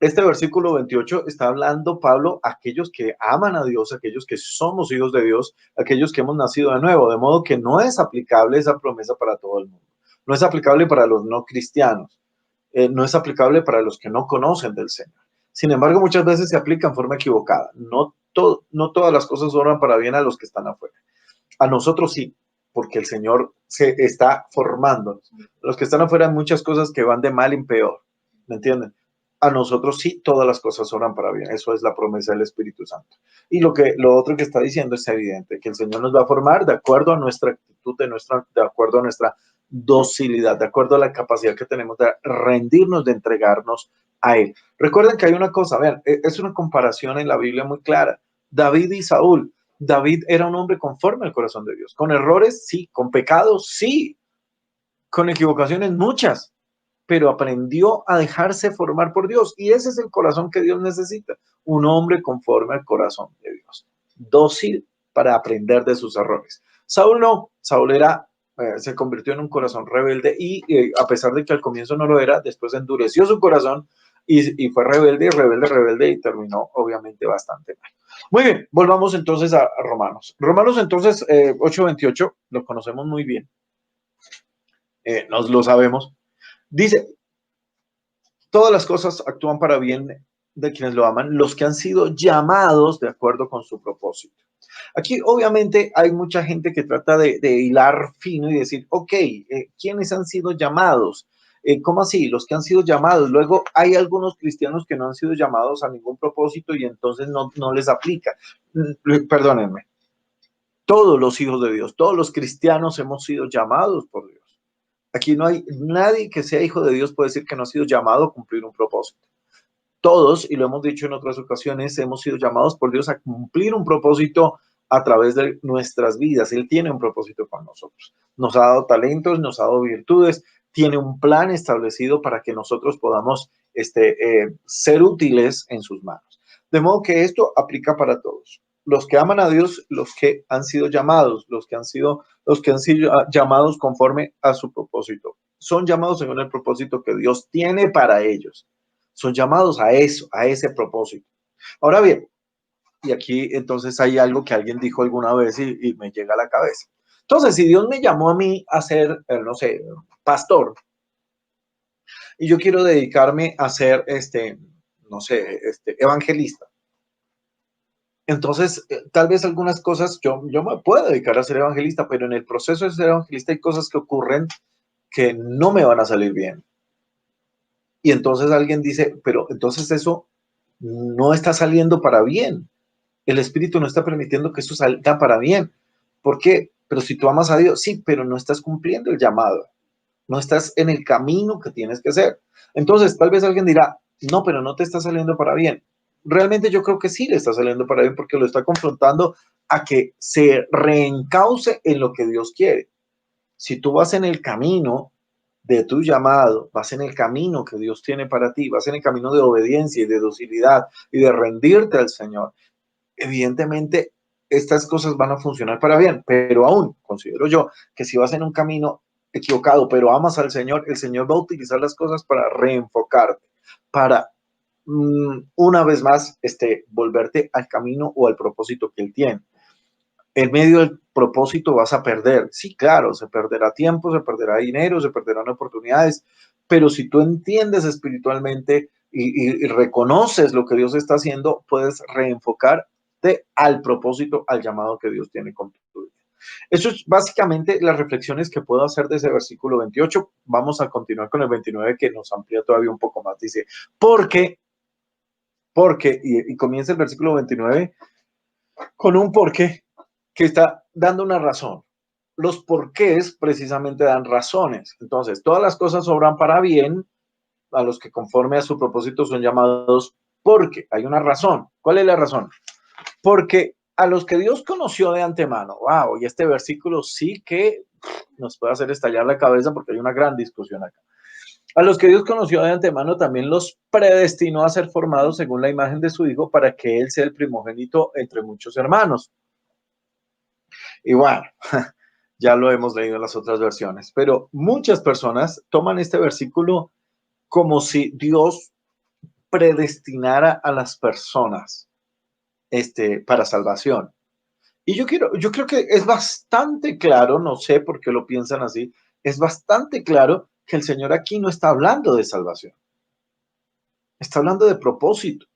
Este versículo 28 está hablando Pablo a aquellos que aman a Dios, aquellos que somos hijos de Dios, aquellos que hemos nacido de nuevo, de modo que no es aplicable esa promesa para todo el mundo. No es aplicable para los no cristianos, no es aplicable para los que no conocen del Señor. Sin embargo, muchas veces se aplica en forma equivocada. No todas las cosas obran para bien a los que están afuera. A nosotros sí, porque el Señor se está formando. Los que están afuera hay muchas cosas que van de mal en peor, ¿me entienden? A nosotros sí todas las cosas obran para bien. Eso es la promesa del Espíritu Santo. Y lo otro que está diciendo es evidente, que el Señor nos va a formar de acuerdo a nuestra actitud, de acuerdo a nuestra docilidad, de acuerdo a la capacidad que tenemos de rendirnos, de entregarnos a Él. Recuerden que hay una cosa, vean, es una comparación en la Biblia muy clara. David y Saúl. David era un hombre conforme al corazón de Dios. Con errores, sí. Con pecados, sí. Con equivocaciones, muchas. Pero aprendió a dejarse formar por Dios. Y ese es el corazón que Dios necesita. Un hombre conforme al corazón de Dios. Dócil para aprender de sus errores. Saúl no. Saúl se convirtió en un corazón rebelde y a pesar de que al comienzo no lo era, después endureció su corazón y fue rebelde y terminó obviamente bastante mal. Muy bien, volvamos entonces a Romanos. Romanos entonces 8:28, lo conocemos muy bien, nos lo sabemos. Dice, todas las cosas actúan para bien de quienes lo aman, los que han sido llamados de acuerdo con su propósito. Aquí obviamente hay mucha gente que trata de hilar fino y decir, ok, ¿quiénes han sido llamados? ¿Cómo así? Los que han sido llamados. Luego hay algunos cristianos que no han sido llamados a ningún propósito y entonces no les aplica. Perdónenme. Todos los hijos de Dios, todos los cristianos hemos sido llamados por Dios. Aquí no hay nadie que sea hijo de Dios puede decir que no ha sido llamado a cumplir un propósito. Todos, y lo hemos dicho en otras ocasiones, hemos sido llamados por Dios a cumplir un propósito a través de nuestras vidas. Él tiene un propósito con nosotros. Nos ha dado talentos, nos ha dado virtudes, tiene un plan establecido para que nosotros podamos ser útiles en sus manos. De modo que esto aplica para todos. Los que aman a Dios, los que han sido llamados, los que han sido llamados conforme a su propósito. Son llamados según el propósito que Dios tiene para ellos. Son llamados a eso, a ese propósito. Ahora bien, y aquí entonces hay algo que alguien dijo alguna vez y me llega a la cabeza. Entonces, si Dios me llamó a mí a ser, no sé, pastor, y yo quiero dedicarme a ser, no sé, evangelista, entonces, tal vez algunas cosas yo me puedo dedicar a ser evangelista, pero en el proceso de ser evangelista hay cosas que ocurren que no me van a salir bien. Y entonces alguien dice, pero entonces eso no está saliendo para bien. El Espíritu no está permitiendo que eso salga para bien. ¿Por qué? Pero si tú amas a Dios, sí, pero no estás cumpliendo el llamado. No estás en el camino que tienes que hacer. Entonces, tal vez alguien dirá, no, pero no te está saliendo para bien. Realmente yo creo que sí le está saliendo para bien porque lo está confrontando a que se reencauce en lo que Dios quiere. Si tú vas en el camino de tu llamado, vas en el camino que Dios tiene para ti, vas en el camino de obediencia y de docilidad y de rendirte al Señor, evidentemente estas cosas van a funcionar para bien, pero aún considero yo que si vas en un camino equivocado, pero amas al Señor, el Señor va a utilizar las cosas para reenfocarte, para una vez más volverte al camino o al propósito que Él tiene. En medio del propósito vas a perder. Sí, claro, se perderá tiempo, se perderá dinero, se perderán oportunidades, pero si tú entiendes espiritualmente y reconoces lo que Dios está haciendo, puedes reenfocarte al propósito, al llamado que Dios tiene con tu vida. Eso es básicamente las reflexiones que puedo hacer de ese versículo 28. Vamos a continuar con el 29 que nos amplía todavía un poco más. Dice, porque, y comienza el versículo 29 con un porque que está dando una razón. Los porqués precisamente dan razones. Entonces, todas las cosas obran para bien a los que conforme a su propósito son llamados porque hay una razón. ¿Cuál es la razón? Porque a los que Dios conoció de antemano, wow, y este versículo sí que nos puede hacer estallar la cabeza porque hay una gran discusión acá. A los que Dios conoció de antemano también los predestinó a ser formados según la imagen de su Hijo para que Él sea el primogénito entre muchos hermanos. Y bueno, ya lo hemos leído en las otras versiones, pero muchas personas toman este versículo como si Dios predestinara a las personas para salvación. Y yo creo que es bastante claro, no sé por qué lo piensan así, es bastante claro que el Señor aquí no está hablando de salvación, está hablando de propósito,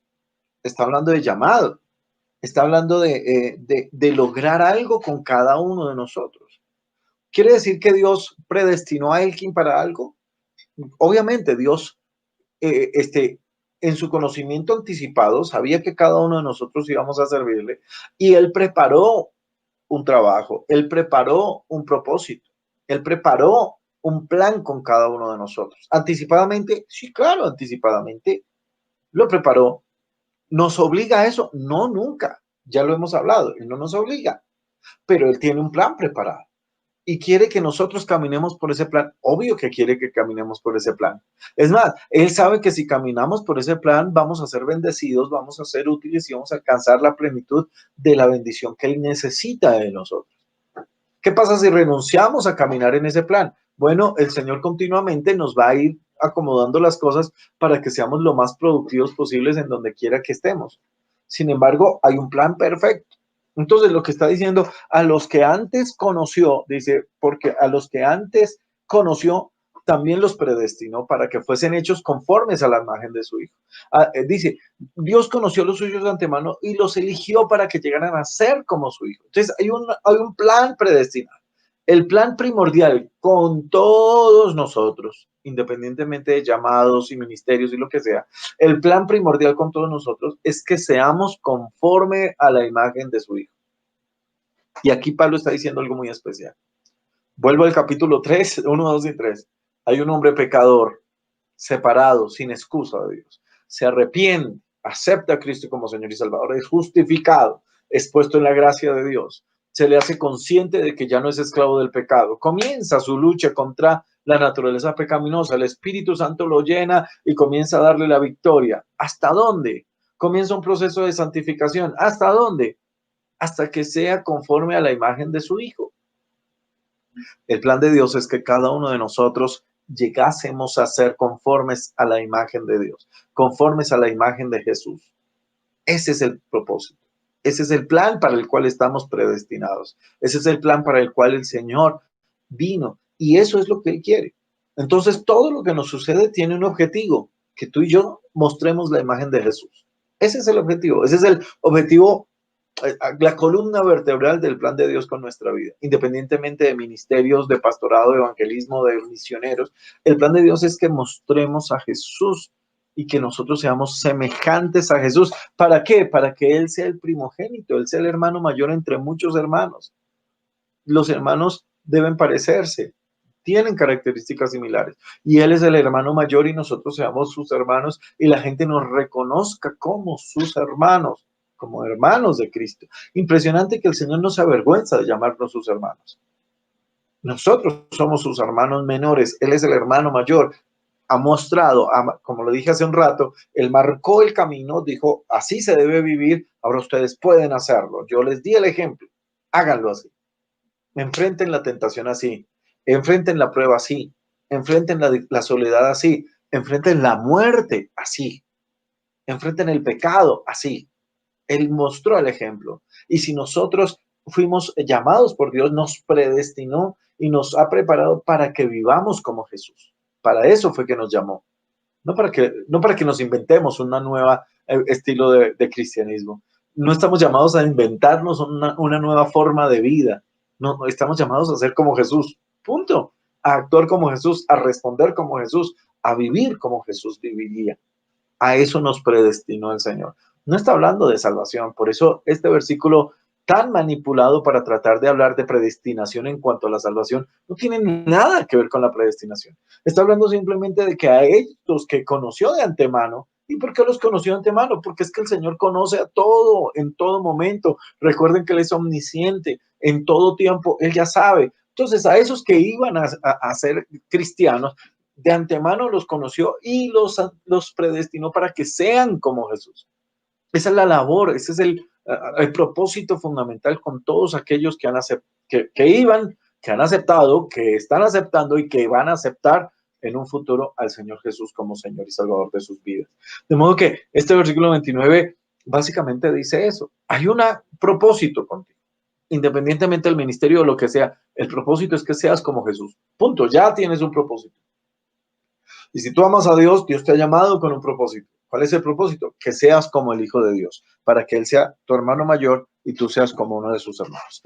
está hablando de llamado, está hablando de lograr algo con cada uno de nosotros. ¿Quiere decir que Dios predestinó a alguien para algo? Obviamente Dios, en su conocimiento anticipado, sabía que cada uno de nosotros íbamos a servirle y Él preparó un trabajo, Él preparó un propósito, Él preparó un plan con cada uno de nosotros. Anticipadamente, sí, claro, anticipadamente lo preparó. ¿Nos obliga a eso? No, nunca. Ya lo hemos hablado, Él no nos obliga, pero Él tiene un plan preparado y quiere que nosotros caminemos por ese plan. Obvio que quiere que caminemos por ese plan. Es más, Él sabe que si caminamos por ese plan vamos a ser bendecidos, vamos a ser útiles y vamos a alcanzar la plenitud de la bendición que Él necesita de nosotros. ¿Qué pasa si renunciamos a caminar en ese plan? Bueno, el Señor continuamente nos va a ir acomodando las cosas para que seamos lo más productivos posibles en donde quiera que estemos. Sin embargo, hay un plan perfecto. Entonces, lo que está diciendo, a los que antes conoció, dice, porque a los que antes conoció, también los predestinó para que fuesen hechos conformes a la imagen de su Hijo. Dice, Dios conoció a los suyos de antemano y los eligió para que llegaran a ser como su Hijo. Entonces, hay un plan predestinado. El plan primordial con todos nosotros, independientemente de llamados y ministerios y lo que sea, el plan primordial con todos nosotros es que seamos conforme a la imagen de su Hijo. Y aquí Pablo está diciendo algo muy especial. Vuelvo al capítulo 3, 1, 2 y 3. Hay un hombre pecador, separado, sin excusa de Dios. Se arrepiente, acepta a Cristo como Señor y Salvador, es justificado, es puesto en la gracia de Dios. Se le hace consciente de que ya no es esclavo del pecado. Comienza su lucha contra la naturaleza pecaminosa. El Espíritu Santo lo llena y comienza a darle la victoria. ¿Hasta dónde? Comienza un proceso de santificación. ¿Hasta dónde? Hasta que sea conforme a la imagen de su Hijo. El plan de Dios es que cada uno de nosotros llegásemos a ser conformes a la imagen de Dios, conformes a la imagen de Jesús. Ese es el propósito. Ese es el plan para el cual estamos predestinados. Ese es el plan para el cual el Señor vino. Y eso es lo que Él quiere. Entonces, todo lo que nos sucede tiene un objetivo, que tú y yo mostremos la imagen de Jesús. Ese es el objetivo. Ese es el objetivo, la columna vertebral del plan de Dios con nuestra vida, independientemente de ministerios, de pastorado, de evangelismo, de misioneros. El plan de Dios es que mostremos a Jesús y que nosotros seamos semejantes a Jesús. ¿Para qué? Para que Él sea el primogénito, Él sea el hermano mayor entre muchos hermanos. Los hermanos deben parecerse, tienen características similares. Y Él es el hermano mayor y nosotros seamos sus hermanos y la gente nos reconozca como sus hermanos, como hermanos de Cristo. Impresionante que el Señor no se avergüenza de llamarnos sus hermanos. Nosotros somos sus hermanos menores, Él es el hermano mayor. Ha mostrado, como lo dije hace un rato, Él marcó el camino, dijo, así se debe vivir, ahora ustedes pueden hacerlo. Yo les di el ejemplo, háganlo así. Enfrenten la tentación así, enfrenten la prueba así, enfrenten la soledad así, enfrenten la muerte así, enfrenten el pecado así. Él mostró el ejemplo. Y si nosotros fuimos llamados por Dios, nos predestinó y nos ha preparado para que vivamos como Jesús. Para eso fue que nos llamó. No para que nos inventemos una nueva estilo de cristianismo. No estamos llamados a inventarnos una nueva forma de vida. No, estamos llamados a ser como Jesús. Punto. A actuar como Jesús, a responder como Jesús, a vivir como Jesús viviría. A eso nos predestinó el Señor. No está hablando de salvación. Por eso este versículo tan manipulado para tratar de hablar de predestinación en cuanto a la salvación no tiene nada que ver con la predestinación. Está hablando simplemente de que a ellos que conoció de antemano. ¿Y por qué los conoció de antemano? Porque es que el Señor conoce a todo, en todo momento. Recuerden que Él es omnisciente, en todo tiempo Él ya sabe. Entonces a esos que iban a ser cristianos, de antemano los conoció y los predestinó para que sean como Jesús. Esa es la labor, ese es el propósito fundamental con todos aquellos que han aceptado, que están aceptando y que van a aceptar en un futuro al Señor Jesús como Señor y Salvador de sus vidas. De modo que este versículo 29 básicamente dice eso. Hay un propósito contigo, independientemente del ministerio o lo que sea. El propósito es que seas como Jesús. Punto, ya tienes un propósito. Y si tú amas a Dios, Dios te ha llamado con un propósito. ¿Cuál es el propósito? Que seas como el Hijo de Dios, para que Él sea tu hermano mayor y tú seas como uno de sus hermanos.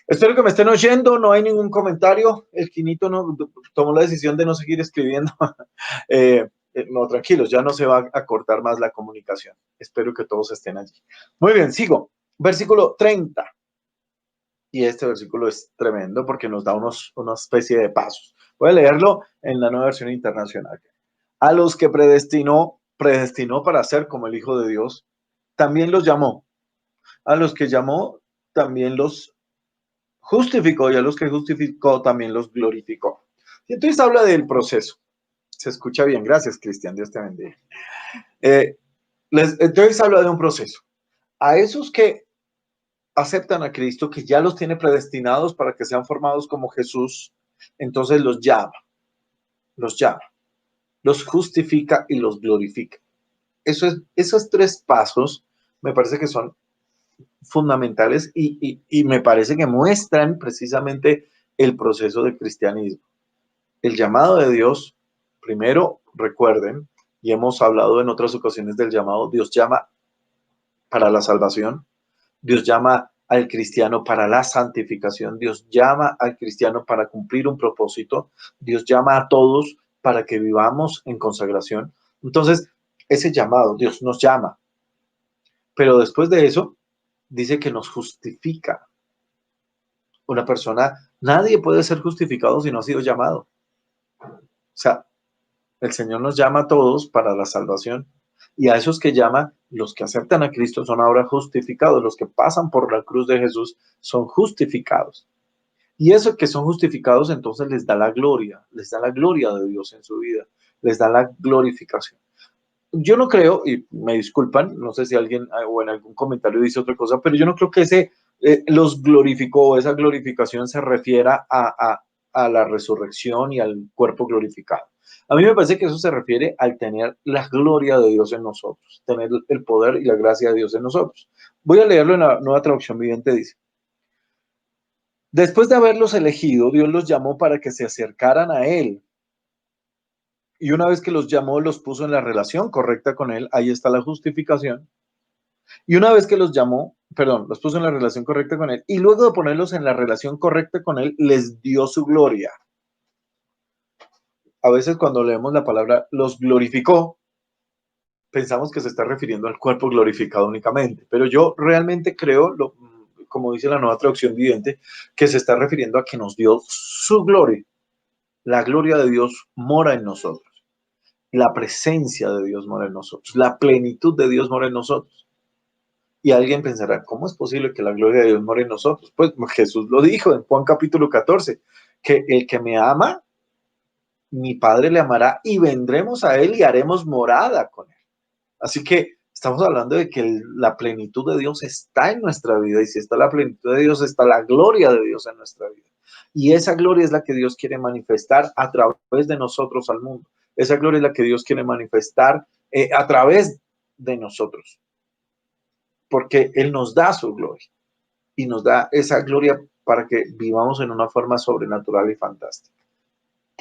Espero que me estén oyendo, no hay ningún comentario. El Quinito no, tomó la decisión de no seguir escribiendo. No, tranquilos, ya no se va a cortar más la comunicación. Espero que todos estén allí. Muy bien, sigo. Versículo 30. Y este versículo es tremendo porque nos da una especie de pasos. Voy a leerlo en la Nueva Versión Internacional. A los que predestinó para ser como el Hijo de Dios, también los llamó. A los que llamó, también los justificó, y a los que justificó, también los glorificó. Y entonces habla del proceso. Se escucha bien. Gracias, Cristian. Dios te bendiga. Entonces habla de un proceso. A esos que aceptan a Cristo, que ya los tiene predestinados para que sean formados como Jesús, entonces los llama, los justifica y los glorifica. Esos tres pasos me parece que son fundamentales y me parece que muestran precisamente el proceso del cristianismo. El llamado de Dios, primero, recuerden, y hemos hablado en otras ocasiones del llamado, Dios llama para la salvación, Dios llama al cristiano para la santificación, Dios llama al cristiano para cumplir un propósito, Dios llama a todos para que vivamos en consagración. Entonces, ese llamado, Dios nos llama, pero después de eso, dice que nos justifica. Una persona, nadie puede ser justificado si no ha sido llamado. O sea, el Señor nos llama a todos para la salvación. Y a esos que llama, los que aceptan a Cristo son ahora justificados. Los que pasan por la cruz de Jesús son justificados. Y esos que son justificados, entonces les da la gloria de Dios en su vida, les da la glorificación. Yo no creo, y me disculpan, no sé si alguien o en algún comentario dice otra cosa, pero yo no creo que los glorificó o esa glorificación se refiera a la resurrección y al cuerpo glorificado. A mí me parece que eso se refiere al tener la gloria de Dios en nosotros, tener el poder y la gracia de Dios en nosotros. Voy a leerlo en la Nueva Traducción Viviente, dice: después de haberlos elegido, Dios los llamó para que se acercaran a Él. Y una vez que los llamó, los puso en la relación correcta con Él. Ahí está la justificación. Y una vez que los puso en la relación correcta con Él. Y luego de ponerlos en la relación correcta con Él, les dio su gloria. A veces cuando leemos la palabra los glorificó, pensamos que se está refiriendo al cuerpo glorificado únicamente. Pero yo realmente creo, como dice la Nueva Traducción Viviente, que se está refiriendo a que nos dio su gloria. La gloria de Dios mora en nosotros. La presencia de Dios mora en nosotros, la plenitud de Dios mora en nosotros. Y alguien pensará, ¿cómo es posible que la gloria de Dios mora en nosotros? Pues Jesús lo dijo en Juan capítulo 14, que el que me ama, mi Padre le amará y vendremos a Él y haremos morada con Él. Así que estamos hablando de que la plenitud de Dios está en nuestra vida, y si está la plenitud de Dios, está la gloria de Dios en nuestra vida. Y esa gloria es la que Dios quiere manifestar a través de nosotros al mundo. Esa gloria es la que Dios quiere manifestar a través de nosotros. Porque Él nos da su gloria. Y nos da esa gloria para que vivamos en una forma sobrenatural y fantástica.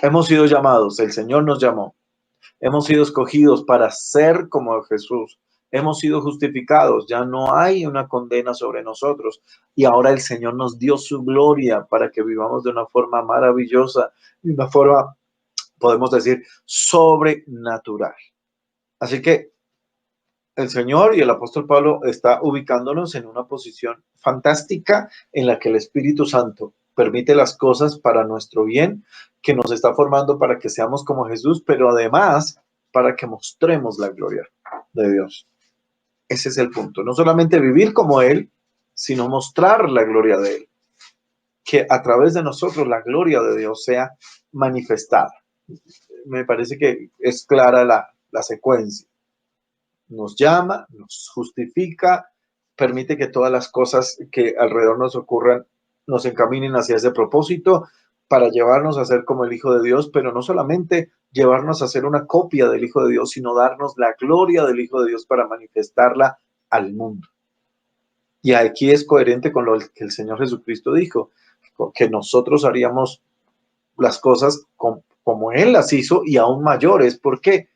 Hemos sido llamados, el Señor nos llamó. Hemos sido escogidos para ser como Jesús. Hemos sido justificados. Ya no hay una condena sobre nosotros. Y ahora el Señor nos dio su gloria para que vivamos de una forma maravillosa, de una forma, podemos decir, sobrenatural. Así que el Señor y el apóstol Pablo está ubicándonos en una posición fantástica en la que el Espíritu Santo permite las cosas para nuestro bien, que nos está formando para que seamos como Jesús, pero además para que mostremos la gloria de Dios. Ese es el punto. No solamente vivir como Él, sino mostrar la gloria de Él. Que a través de nosotros la gloria de Dios sea manifestada. Me parece que es clara la secuencia. Nos llama, nos justifica, permite que todas las cosas que alrededor nos ocurran nos encaminen hacia ese propósito para llevarnos a ser como el Hijo de Dios, pero no solamente llevarnos a ser una copia del Hijo de Dios, sino darnos la gloria del Hijo de Dios para manifestarla al mundo. Y aquí es coherente con lo que el Señor Jesucristo dijo, que nosotros haríamos las cosas como Él las hizo y aún mayores, porque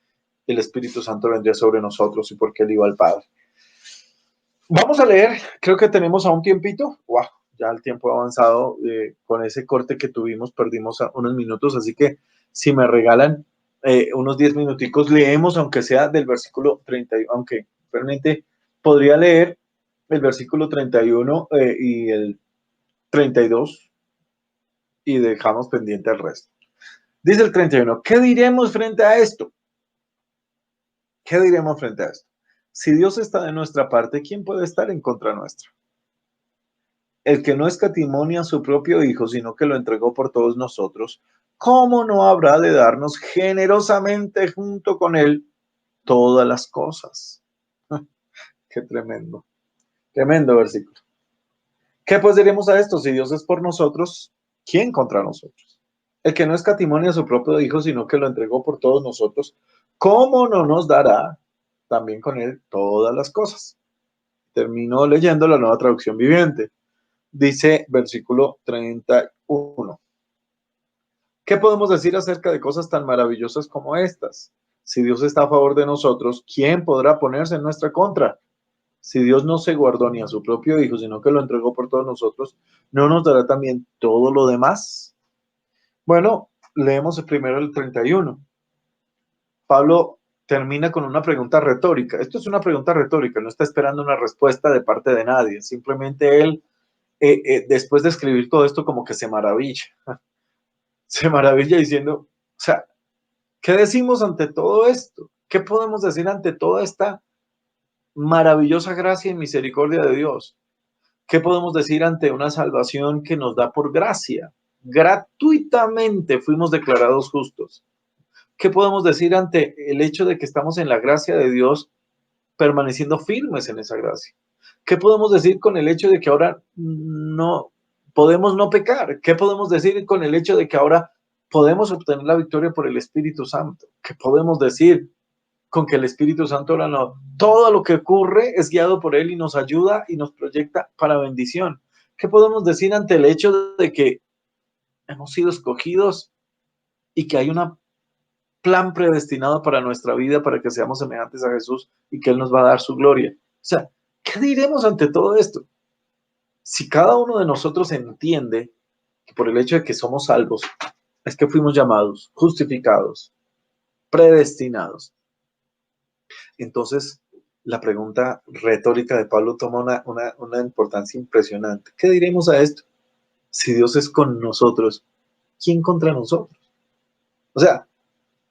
el Espíritu Santo vendría sobre nosotros y porque Él iba al Padre. Vamos a leer, creo que tenemos a un tiempito. Wow, ya el tiempo ha avanzado. Con ese corte que tuvimos, perdimos unos minutos, así que si me regalan unos 10 minuticos, leemos, aunque sea del versículo 30, aunque realmente podría leer el versículo 31 y el 32 y dejamos pendiente el resto. Dice el 31, ¿qué diremos frente a esto? ¿Qué diremos frente a esto? Si Dios está de nuestra parte, ¿quién puede estar en contra nuestra? El que no escatimó a su propio Hijo, sino que lo entregó por todos nosotros, ¿cómo no habrá de darnos generosamente junto con Él todas las cosas? Qué tremendo, tremendo versículo. ¿Qué pues diremos a esto? Si Dios es por nosotros, ¿quién contra nosotros? El que no escatimó a su propio Hijo, sino que lo entregó por todos nosotros, ¿cómo no nos dará también con Él todas las cosas? Termino leyendo la Nueva Traducción Viviente. Dice versículo 31. ¿Qué podemos decir acerca de cosas tan maravillosas como estas? Si Dios está a favor de nosotros, ¿quién podrá ponerse en nuestra contra? Si Dios no se guardó ni a su propio Hijo, sino que lo entregó por todos nosotros, ¿no nos dará también todo lo demás? Bueno, leemos primero el 31. Pablo termina con una pregunta retórica. Esto es una pregunta retórica, no está esperando una respuesta de parte de nadie. Simplemente él, después de escribir todo esto, como que se maravilla. Se maravilla diciendo, o sea, ¿qué decimos ante todo esto? ¿Qué podemos decir ante toda esta maravillosa gracia y misericordia de Dios? ¿Qué podemos decir ante una salvación que nos da por gracia? Gratuitamente fuimos declarados justos. ¿Qué podemos decir ante el hecho de que estamos en la gracia de Dios permaneciendo firmes en esa gracia? ¿Qué podemos decir con el hecho de que ahora no podemos no pecar? ¿Qué podemos decir con el hecho de que ahora podemos obtener la victoria por el Espíritu Santo? ¿Qué podemos decir con que el Espíritu Santo ahora no? Todo lo que ocurre es guiado por Él y nos ayuda y nos proyecta para bendición. ¿Qué podemos decir ante el hecho de que hemos sido escogidos y que hay un plan predestinado para nuestra vida, para que seamos semejantes a Jesús y que Él nos va a dar su gloria? O sea, ¿qué diremos ante todo esto? Si cada uno de nosotros entiende que por el hecho de que somos salvos, es que fuimos llamados, justificados, predestinados, entonces la pregunta retórica de Pablo toma una importancia impresionante. ¿Qué diremos a esto? Si Dios es con nosotros, ¿quién contra nosotros? O sea,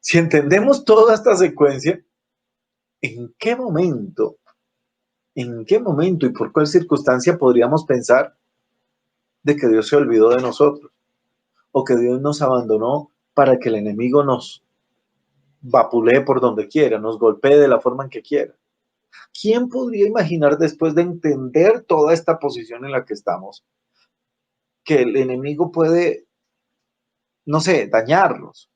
si entendemos toda esta secuencia, en qué momento y por cuál circunstancia podríamos pensar de que Dios se olvidó de nosotros o que Dios nos abandonó para que el enemigo nos vapulee por donde quiera, nos golpee de la forma en que quiera? ¿Quién podría imaginar, después de entender toda esta posición en la que estamos, que el enemigo puede, no sé, dañarnos?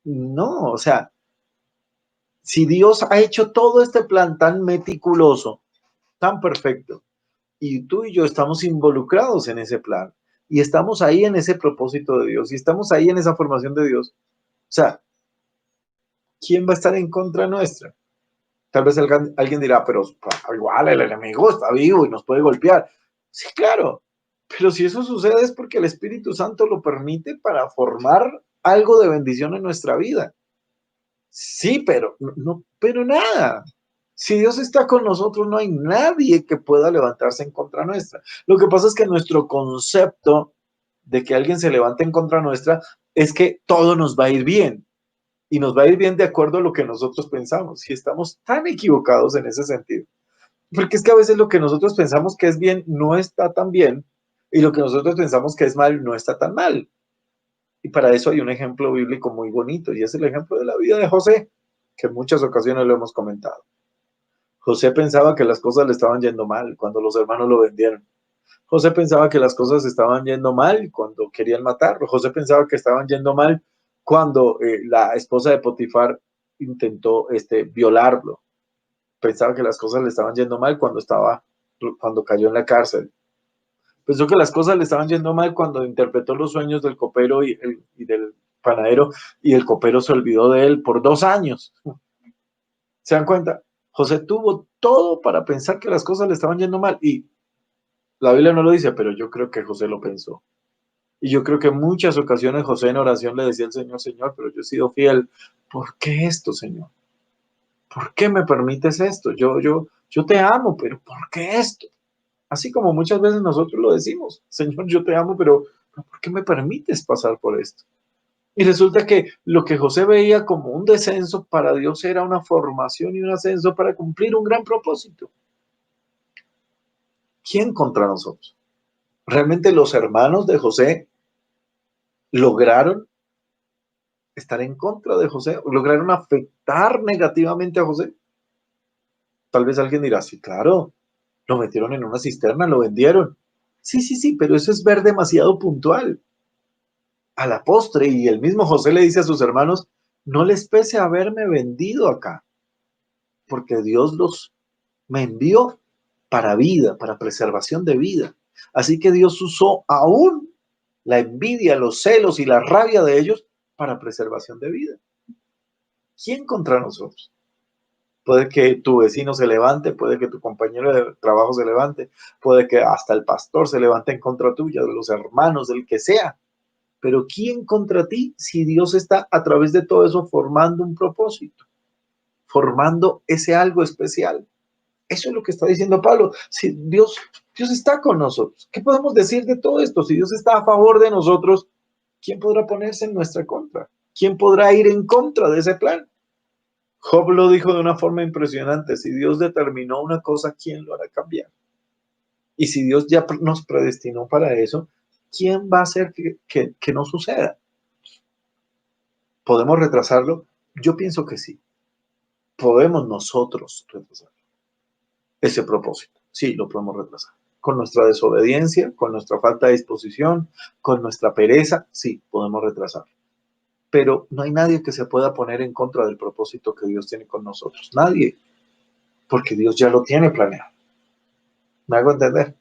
No, o sea, si Dios ha hecho todo este plan tan meticuloso, tan perfecto, y tú y yo estamos involucrados en ese plan, y estamos ahí en ese propósito de Dios, y estamos ahí en esa formación de Dios, o sea, ¿quién va a estar en contra nuestra? Tal vez alguien dirá, pero igual el enemigo está vivo y nos puede golpear. Sí, claro, pero si eso sucede es porque el Espíritu Santo lo permite para formar algo de bendición en nuestra vida. Sí, pero no, pero nada. Si Dios está con nosotros, no hay nadie que pueda levantarse en contra nuestra. Lo que pasa es que nuestro concepto de que alguien se levante en contra nuestra es que todo nos va a ir bien y nos va a ir bien de acuerdo a lo que nosotros pensamos. Y estamos tan equivocados en ese sentido. Porque es que a veces lo que nosotros pensamos que es bien no está tan bien y lo que nosotros pensamos que es mal no está tan mal. Y para eso hay un ejemplo bíblico muy bonito, y es el ejemplo de la vida de José, que en muchas ocasiones lo hemos comentado. José pensaba que las cosas le estaban yendo mal cuando los hermanos lo vendieron. José pensaba que las cosas estaban yendo mal cuando querían matarlo. José pensaba que estaban yendo mal cuando la esposa de Potifar intentó violarlo. Pensaba que las cosas le estaban yendo mal cuando cayó en la cárcel. Pensó que las cosas le estaban yendo mal cuando interpretó los sueños del copero y del panadero, y el copero se olvidó de él por 2 años. ¿Se dan cuenta? José tuvo todo para pensar que las cosas le estaban yendo mal, y la Biblia no lo dice, pero yo creo que José lo pensó. Y yo creo que en muchas ocasiones José en oración le decía al Señor: Señor, pero yo he sido fiel. ¿Por qué esto, Señor? ¿Por qué me permites esto? Yo te amo, pero ¿por qué esto? Así como muchas veces nosotros lo decimos: Señor, yo te amo, pero ¿por qué me permites pasar por esto? Y resulta que lo que José veía como un descenso, para Dios era una formación y un ascenso para cumplir un gran propósito. ¿Quién contra nosotros? ¿Realmente los hermanos de José lograron estar en contra de José? ¿Lograron afectar negativamente a José? Tal vez alguien dirá: sí, claro, lo metieron en una cisterna, lo vendieron. Sí, sí, sí, pero eso es ver demasiado puntual. A la postre, y el mismo José le dice a sus hermanos: no les pese haberme vendido acá, porque Dios me envió para vida, para preservación de vida. Así que Dios usó aún la envidia, los celos y la rabia de ellos para preservación de vida. ¿Quién contra nosotros? Puede que tu vecino se levante, puede que tu compañero de trabajo se levante, puede que hasta el pastor se levante en contra tuya, de los hermanos, del que sea. Pero ¿quién contra ti si Dios está a través de todo eso formando un propósito, formando ese algo especial? Eso es lo que está diciendo Pablo. Si Dios está con nosotros, ¿qué podemos decir de todo esto? Si Dios está a favor de nosotros, ¿quién podrá ponerse en nuestra contra? ¿Quién podrá ir en contra de ese plan? Job lo dijo de una forma impresionante: si Dios determinó una cosa, ¿quién lo hará cambiar? Y si Dios ya nos predestinó para eso, ¿quién va a hacer que no suceda? ¿Podemos retrasarlo? Yo pienso que sí. Podemos nosotros retrasar ese propósito. Sí, lo podemos retrasar. Con nuestra desobediencia, con nuestra falta de disposición, con nuestra pereza, sí, podemos retrasar. Pero no hay nadie que se pueda poner en contra del propósito que Dios tiene con nosotros. Nadie, porque Dios ya lo tiene planeado. ¿Me hago entender?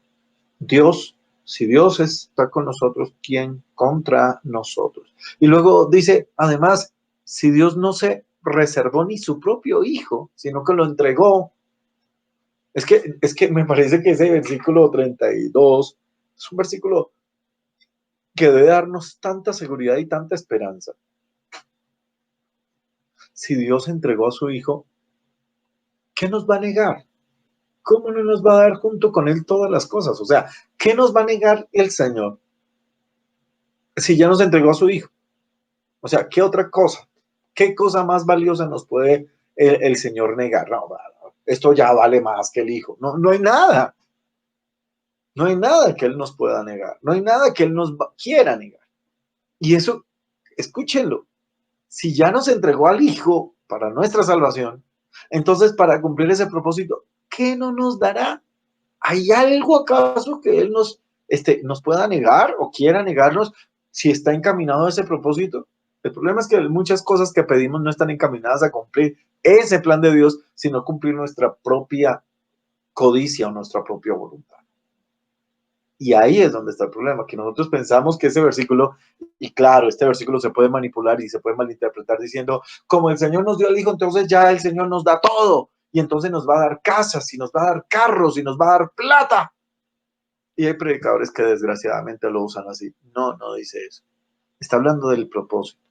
Si Dios está con nosotros, ¿quién contra nosotros? Y luego dice, además, si Dios no se reservó ni su propio hijo, sino que lo entregó. Es que me parece que ese versículo 32 es un versículo que debe darnos tanta seguridad y tanta esperanza. Si Dios entregó a su hijo, ¿qué nos va a negar? ¿Cómo no nos va a dar junto con él todas las cosas? O sea, ¿qué nos va a negar el Señor si ya nos entregó a su hijo? O sea, ¿qué otra cosa? ¿Qué cosa más valiosa nos puede el Señor negar? No, esto ya vale más que el hijo. No, no hay nada. No hay nada que Él nos pueda negar. No hay nada que Él nos quiera negar. Y eso, escúchenlo, si ya nos entregó al Hijo para nuestra salvación, entonces para cumplir ese propósito, ¿qué no nos dará? ¿Hay algo acaso que Él nos pueda negar o quiera negarnos si está encaminado a ese propósito? El problema es que muchas cosas que pedimos no están encaminadas a cumplir ese plan de Dios, sino cumplir nuestra propia codicia o nuestra propia voluntad. Y ahí es donde está el problema, que nosotros pensamos que ese versículo, y claro, este versículo se puede manipular y se puede malinterpretar diciendo: como el Señor nos dio al Hijo, entonces ya el Señor nos da todo, y entonces nos va a dar casas, y nos va a dar carros, y nos va a dar plata. Y hay predicadores que desgraciadamente lo usan así. No, no dice eso. Está hablando del propósito.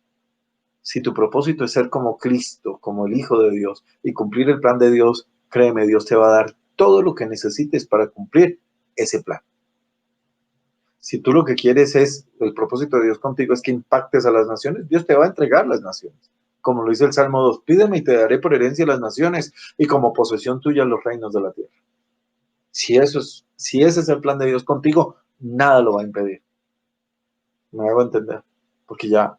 Si tu propósito es ser como Cristo, como el Hijo de Dios, y cumplir el plan de Dios, créeme, Dios te va a dar todo lo que necesites para cumplir ese plan. Si tú lo que quieres es, el propósito de Dios contigo es que impactes a las naciones, Dios te va a entregar las naciones. Como lo dice el Salmo 2, pídeme y te daré por herencia las naciones y como posesión tuya los reinos de la tierra. Si ese es el plan de Dios contigo, nada lo va a impedir. Me hago entender. porque ya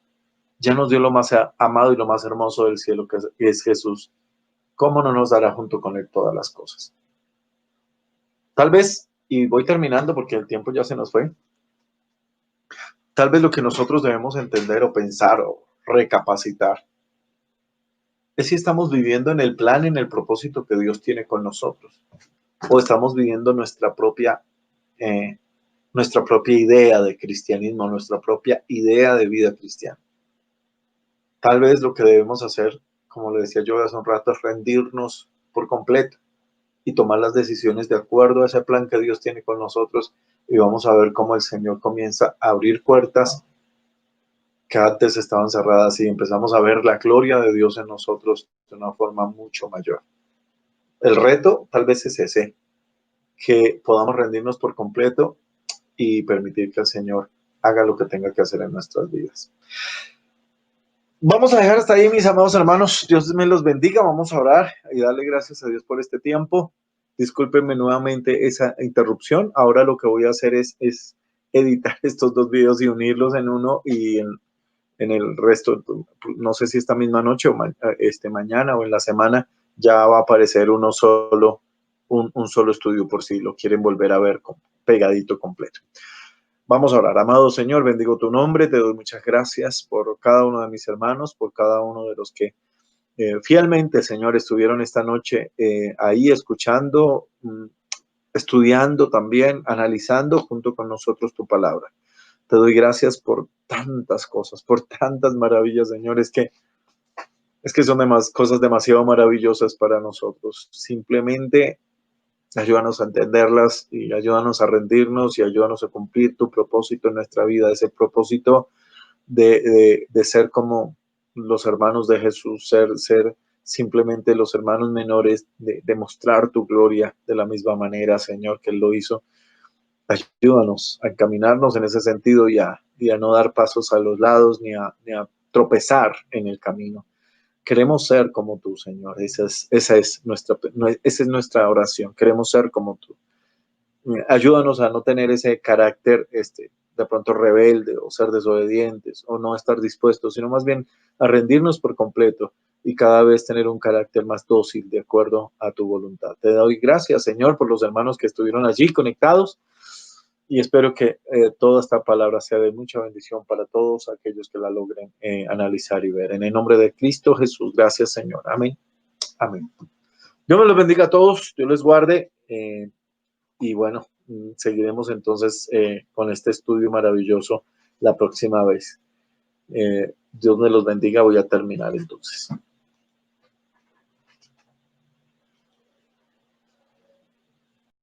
nos dio lo más amado y lo más hermoso del cielo, que es Jesús. ¿Cómo no nos dará junto con Él todas las cosas? Tal vez, y voy terminando porque el tiempo ya se nos fue, tal vez lo que nosotros debemos entender o pensar o recapacitar es si estamos viviendo en el plan, en el propósito que Dios tiene con nosotros, o estamos viviendo eh, nuestra propia idea de cristianismo, nuestra propia idea de vida cristiana. Tal vez lo que debemos hacer, como le decía yo hace un rato, es rendirnos por completo y tomar las decisiones de acuerdo a ese plan que Dios tiene con nosotros, y vamos a ver cómo el Señor comienza a abrir puertas que antes estaban cerradas y empezamos a ver la gloria de Dios en nosotros de una forma mucho mayor. El reto tal vez es ese, que podamos rendirnos por completo y permitir que el Señor haga lo que tenga que hacer en nuestras vidas. Vamos a dejar hasta ahí, mis amados hermanos. Dios me los bendiga. Vamos a orar y darle gracias a Dios por este tiempo. Discúlpenme nuevamente esa interrupción. Ahora lo que voy a hacer es editar estos dos videos y unirlos en uno, y en el resto, no sé si esta misma noche o mañana o en la semana, ya va a aparecer uno solo, un solo estudio por si lo quieren volver a ver pegadito completo. Vamos a orar. Amado Señor, bendigo tu nombre, te doy muchas gracias por cada uno de mis hermanos, por cada uno de los que fielmente, Señor, estuvieron esta noche ahí escuchando, estudiando también, analizando junto con nosotros tu palabra. Te doy gracias por tantas cosas, por tantas maravillas, Señor. Es que son cosas demasiado maravillosas para nosotros. Simplemente ayúdanos a entenderlas y ayúdanos a rendirnos y ayúdanos a cumplir tu propósito en nuestra vida, ese propósito de ser como los hermanos de Jesús, ser simplemente los hermanos menores, de mostrar tu gloria de la misma manera, Señor, que Él lo hizo. Ayúdanos a encaminarnos en ese sentido y a no dar pasos a los lados ni a tropezar en el camino. Queremos ser como tú, Señor. Esa es nuestra oración. Queremos ser como tú. Ayúdanos a no tener ese carácter de pronto rebelde o ser desobedientes o no estar dispuestos, sino más bien a rendirnos por completo y cada vez tener un carácter más dócil de acuerdo a tu voluntad. Te doy gracias, Señor, por los hermanos que estuvieron allí conectados, y espero que toda esta palabra sea de mucha bendición para todos aquellos que la logren analizar y ver. En el nombre de Cristo Jesús, gracias, Señor. Amén. Amén. Dios me los bendiga a todos, Dios les guarde. Y bueno, seguiremos entonces con este estudio maravilloso la próxima vez. Dios me los bendiga. Voy a terminar entonces.